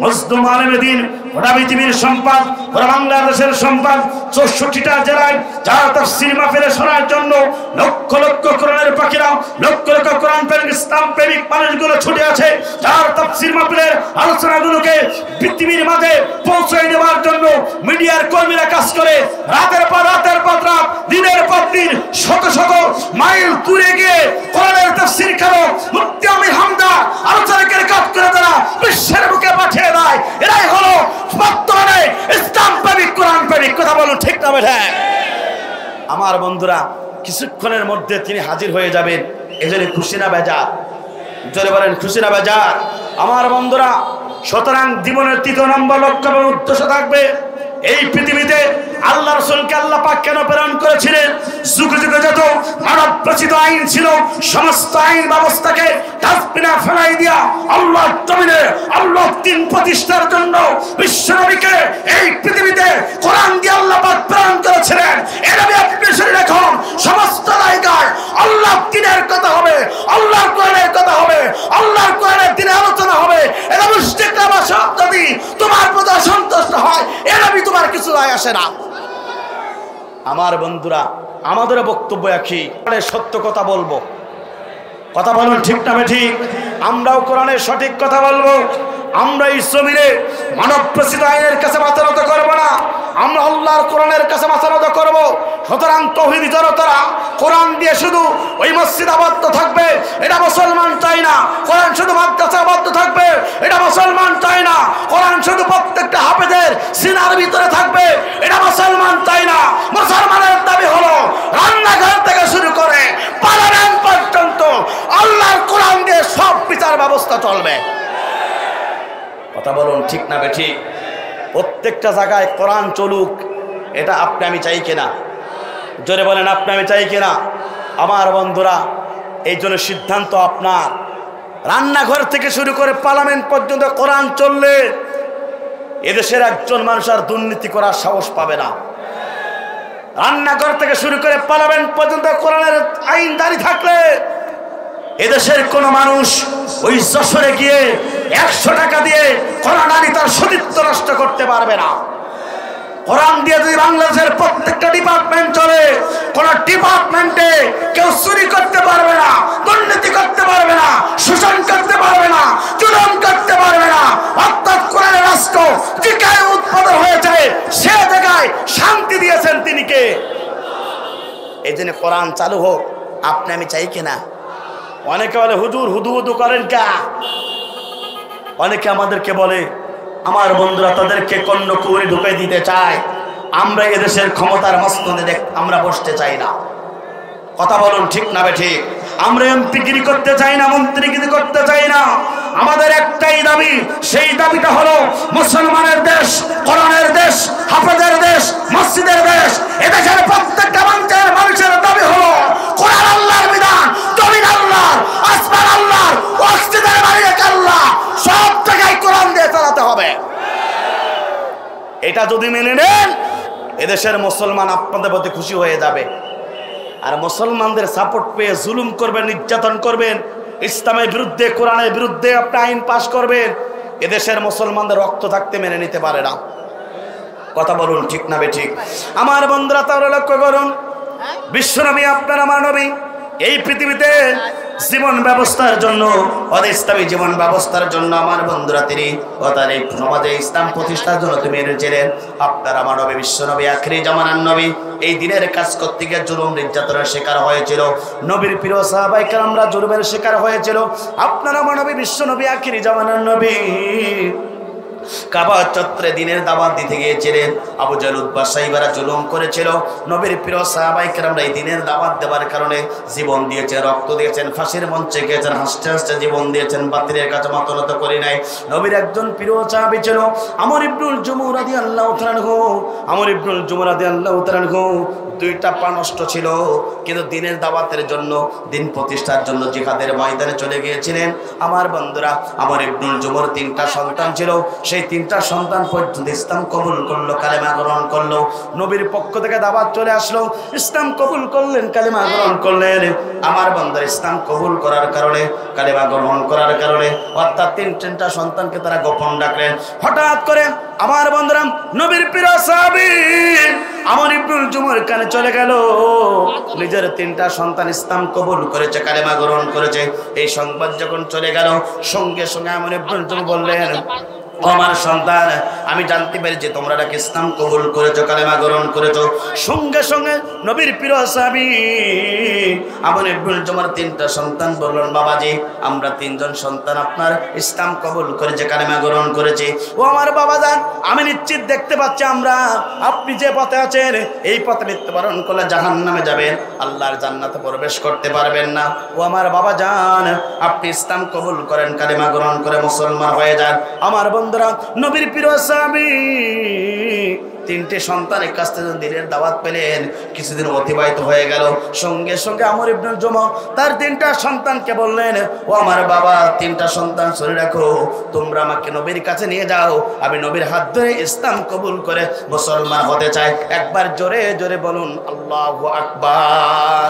মজদুম আলেমে দ্বীন, গোটা পৃথিবীর সম্পদ, গোটা বাংলাদেশের সম্পদ, 64টা জেলায় যারা তাফসীর মাহফিলে শোনার জন্য লক্ষ লক্ষ কোরআনের পাখিরা, লক্ষ লক্ষ কোরআন প্রেমিক ইসলাম প্রেমিক মানুষগুলো ছুটে আছে, যার তাফসীর মাহফিলের আলোচনাগুলোকে পৃথিবীর মাঝে পৌঁছে দেওয়ার জন্য মিডিয়ার কর্মীরা কাজ করে রাতের পর রাত, দিনের পর দিন, শত শত মাইল দূরে গিয়ে কোরআনের তাফসীর কারো মুফতি আমির হামদা আলোচনাকে কাজ করে তারা বিশ্বের বুকে পাঠিয়ে দেয়। এরাই হলো বর্তমানে ইসলাম প্রেমিক, কোরআন প্রেমিক। কথা বলুন ঠিক না বেঠিক? আমার বন্ধুরা, কিছুক্ষণের মধ্যে তিনি হাজির হয়ে যাবেন, এজন্য খুশি না বেজার? জোরে বলেন খুশি না বেজার? আমার বন্ধুরা, সুতরাং জীবনের 3 নম্বর লক্ষ্য এবং উদ্দেশ্য থাকবে এই পৃথিবীতে আল্লাহ রাসূলকে আল্লাহ পাক কেন প্রেরণ করেছিলেন। যুগে যুগে যত মানব রচিত আইন ছিল সমস্ত আইন ব্যবস্থাকে ডাস্টবিনে ফেলাই দিয়া আল্লাহর জমিনে আল্লাহর দ্বীন প্রতিষ্ঠার জন্য বিশ্বনবীকে এই পৃথিবীতে কোরআন দিয়ে আল্লাহ পাক প্রেরণ করেছিলেন। এর আমি আপনি শুনে রাখুন, সমস্ত জায়গায় আল্লাহর দ্বীনের কথা হবে, আল্লাহর কোরআনের কথা হবে, আল্লাহর কোরআনের দ্বীনের আলোচনা হবে। এটা মুশরিকরা বা সব যদি তোমার প্রতি সন্তুষ্ট হয়, এর আমি তোমার কিছু যায় আসে না। আমার বন্ধুরা, আমাদের বক্তব্য একই, সত্য কথা বলবো। কথা বলুন ঠিক না বেঠিক? আমরাও কোরআনের সঠিক কথা বলবো। আমরা এই জমিনে মানব প্রসিদ্ধ আইনের কাছে মাথা নত করবো না, আমরা আল্লাহর কোরআনের কাছে মাথা নত করবো। সুতরাং তৌহিদি জনতারা কোরআন দিয়ে শুধু ওই মসজিদ আবদ্ধ থাকবে, এটা মুসলমান চাই না। কোরআন শুধু মাদ্রাসা আবদ্ধ থাকবে, এটা মুসলমান চাই না। কোরআন শুধু প্রত্যেকটা হাফেজের সিনার ভিতরে থাকবে, এটা মুসলমান চাই না। মুসলমানের দাবি হলো রান্নাঘর থেকে শুরু করে পার্লামেন্ট পর্যন্ত আল্লাহর কোরআন দিয়ে সব বিচার ব্যবস্থা চলবে। কথা বলুন ঠিক না বেঠিক? প্রত্যেকটা জায়গায় কোরআন চলুক, এটা আপনি আমি চাই কিনা? জোরে বলেন আপনি আমি চাই কিনা? আমার বন্ধুরা, এই জন্য সিদ্ধান্ত আপনার। রান্নাঘর থেকে শুরু করে পার্লামেন্ট পর্যন্ত কোরআন চললে এদেশের একজন মানুষ আর দুর্নীতি করার সাহস পাবে না। রান্নাঘর থেকে শুরু করে পার্লামেন্ট পর্যন্ত কোরআনের আইন জারি থাকলে এদেশের কোন মানুষ ওই যশোরে গিয়ে 100 টাকা দিয়ে কোরআন আনি তার সতীত্ব নষ্ট করতে পারবে না। কোরআন দিয়ে যদি বাংলাদেশের প্রত্যেকটা ডিপার্টমেন্ট চলে, কোন ডিপার্টমেন্টে কেউ চুরি করতে পারবে না, দুর্নীতি করতে পারবে না, শোষণ করতে পারবে না, জুলুম করতে পারবে না। অর্থাৎ কোরআনের রাষ্ট্র যেখানে উৎপাদন হয়েছে সে জায়গায় শান্তি দিয়েছেন তিনি কে? এই জন্য কোরআন চালু হোক, আপনি আমি চাই কিনা? অনেকে বলে হুজুর হুদু হুদু করেন কা, অনেকে আমাদেরকে বলে, আমার বন্ধুরা তাদেরকে কর্ণকুহরে ঢুকে দিতে চায়। আমরা এদেশের ক্ষমতার মস্তদে আমরা বসতে চাই না। কথা বলুন ঠিক না ঠিক? আমরা এমপিগিরি করতে চাই না, মন্ত্রীগিরি করতে চাই না। আমাদের একটাই দাবি, সেই দাবিটা হলো মুসলমানের দেশ, কোরআনের দেশ, হাফেজের দেশ, মসজিদের দেশ। এদেশের প্রত্যেকটা মানুষের দাবি হলো কোরআন আল্লাহর বিধান, জমিন আল্লাহর, আসমান আল্লাহর, মসজিদের মালিক আল্লাহ, সব জায়গায় কোরআন দিয়ে চালাতে হবে। এটা যদি মেনে নেন এদেশের মুসলমান আপনাদের প্রতি খুশি হয়ে যাবে। আর মুসলমানদের সাপোর্ট পেয়ে জুলুম করবেন, নির্যাতন করবেন, ইসলামের বিরুদ্ধে, কোরআনের বিরুদ্ধে আপনি আইন পাশ করবেন, এদেশের মুসলমানদের রক্ত থাকতে মেনে নিতে পারে না। কথা বলুন ঠিক না ঠিক? আমার বন্ধুরা তাহলে লক্ষ্য করুন, বিশ্বনবী আপনার আমার নবী এই পৃথিবীতে জীবন ব্যবস্থার জন্য, ইসলামী জীবন ব্যবস্থার জন্য আমার বন্ধুরা তিনি তার এই সমাজে ইসলাম প্রতিষ্ঠার জন্য তুমি এনেছিলেন। আপনার আমার নবী বিশ্বনবী আখিরি জামানার নবী এই দিনের কাজ করতে গিয়ে জুলুম নির্যাতনের শিকার হয়েছিল। নবীর প্রিয় সাহাবায়ে কেরামরা জুলুমের শিকার হয়েছিল। আপনার আমার নবী বিশ্বনবী আখিরি জামানার নবী কাবা চত্বরে দিনের দাওয়াত দিতে গিয়েছিলেন। আবু জাহল উতবা সাইবারা জুলুম করেছিল। নবীর প্রিয় সাহাবায়ে কেরামরা এই দিনের দাওয়াত দেওয়ার কারণে জীবন দিয়েছেন, রক্ত দিয়েছেন, ফাঁসির মঞ্চে গিয়েছেন, হাসতে হাসতে জীবন দিয়েছেন, বাতিলের কাছে মাথা নত করে নাই। নবীর একজন প্রিয় সাহাবী ছিল আমর ইবনুল জুমুহ রাদিয়াল্লাহু তাআলা আনহু। আমর ইবনুল জুমুহ রাদিয়াল্লাহু তাআলা আনহু দুইটা পা নষ্ট ছিল, কিন্তু দিনের দাওয়াতের জন্য, দিন প্রতিষ্ঠার জন্য জিহাদের ময়দানে চলে গিয়েছিলেন। আমার বন্ধুরা আমর ইবনুল জুমুহর 3টা সন্তান ছিল। সেই 3টা সন্তান পর্যন্ত ইসলাম কবুল করলো, কালেমা গ্রহণ করলো। নবীর পক্ষ থেকে দাওয়াত চলে আসলো, ইসলাম কবুল করলেন, কালেমা গ্রহণ করলেন। আমার বন্ধুরা ইসলাম কবুল করার কারণে, কালেমা গ্রহণ করার কারণে অর্থাৎ 3টা সন্তানকে তারা গোপন রাখলেন। হঠাৎ করে আমার বন্ধুরা নবীর প্রিয় সাহাবী আমর ইবনুল জুমুহর কানে চলে গেল নিজের 3টা সন্তান ইসলাম কবুল করেছে, কালেমা গ্রহণ করেছে। এই সংবাদ যখন চলে গেল, সঙ্গে সঙ্গে আমর ইবনুল জুমুহ বললেন, আমার সন্তান, আমি জানতে পারি যে তোমরা নাকি ইসলাম কবুল করেছো, কালেমা গ্রহণ করেছো। সঙ্গে সঙ্গে নবীর প্রিয় সাহাবী আমর ইবনুল জুমুহর 3টা সন্তান বললেন, বাবাজি আমরা 3জন সন্তান আপনার ইসলাম কবুল করেছে, কালেমা গ্রহণ করেছে। ও আমার বাবা যান, আমি নিশ্চিত দেখতে পাচ্ছি আমরা আপনি যে পথে আছেন এই পথে মৃত্যুবরণ করলে জাহান্নামে যাবেন, আল্লাহর জান্নাতে প্রবেশ করতে পারবেন না। ও আমার বাবা যান, আপনি ইসলাম কবুল করেন, কালেমা গ্রহণ করে মুসলমান হয়ে যান। আমার বন্ধুরা নবীর প্রিয় সাহাবী 3টে সন্তানের কাছ থেকে দিনের দাওয়াত পেলেন। কিছুদিন অতিবাহিত হয়ে গেল, সঙ্গে সঙ্গে আমর ইবনুল জুমুহ তার 3টা সন্তানকে বললেন, ও আমার বাবা 3টা সন্তান শুনে রাখো, তোমরা আমাকে নবীর কাছে নিয়ে যাও, আমি নবীর হাত ধরে ইসলাম কবুল করে মুসলমান হতে চাই। একবার জোরে জোরে বলুন আল্লাহু আকবার।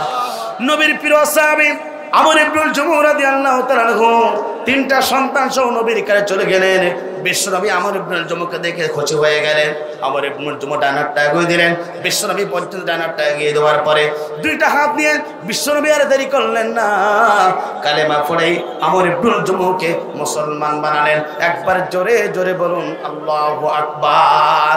নবীর প্রিয় সাহাবী আমর ইবনুল জুমুহ রাদিয়াল্লাহু তাআলা আনহু 3টা সন্তান সহ নবীর কাছে চলে গেলেন। বিশ্বনবী আমর ইবনুল জুমুহকে দেখে খুশি হয়ে গেলেন। আমর ইবনুল জুমুহ ডান হাতটা এগিয়ে দিলেন, বিশ্বনবী পর্যন্ত ডান হাতটা এগিয়ে দেওয়ার পরে 2টা হাত নিয়ে বিশ্বনবী আর দেরি করলেন না, কালেমা পড়ে আমর ইবনুল জুমুহকে মুসলমান বানালেন। একবার জোরে জোরে বলুন আল্লাহু আকবার।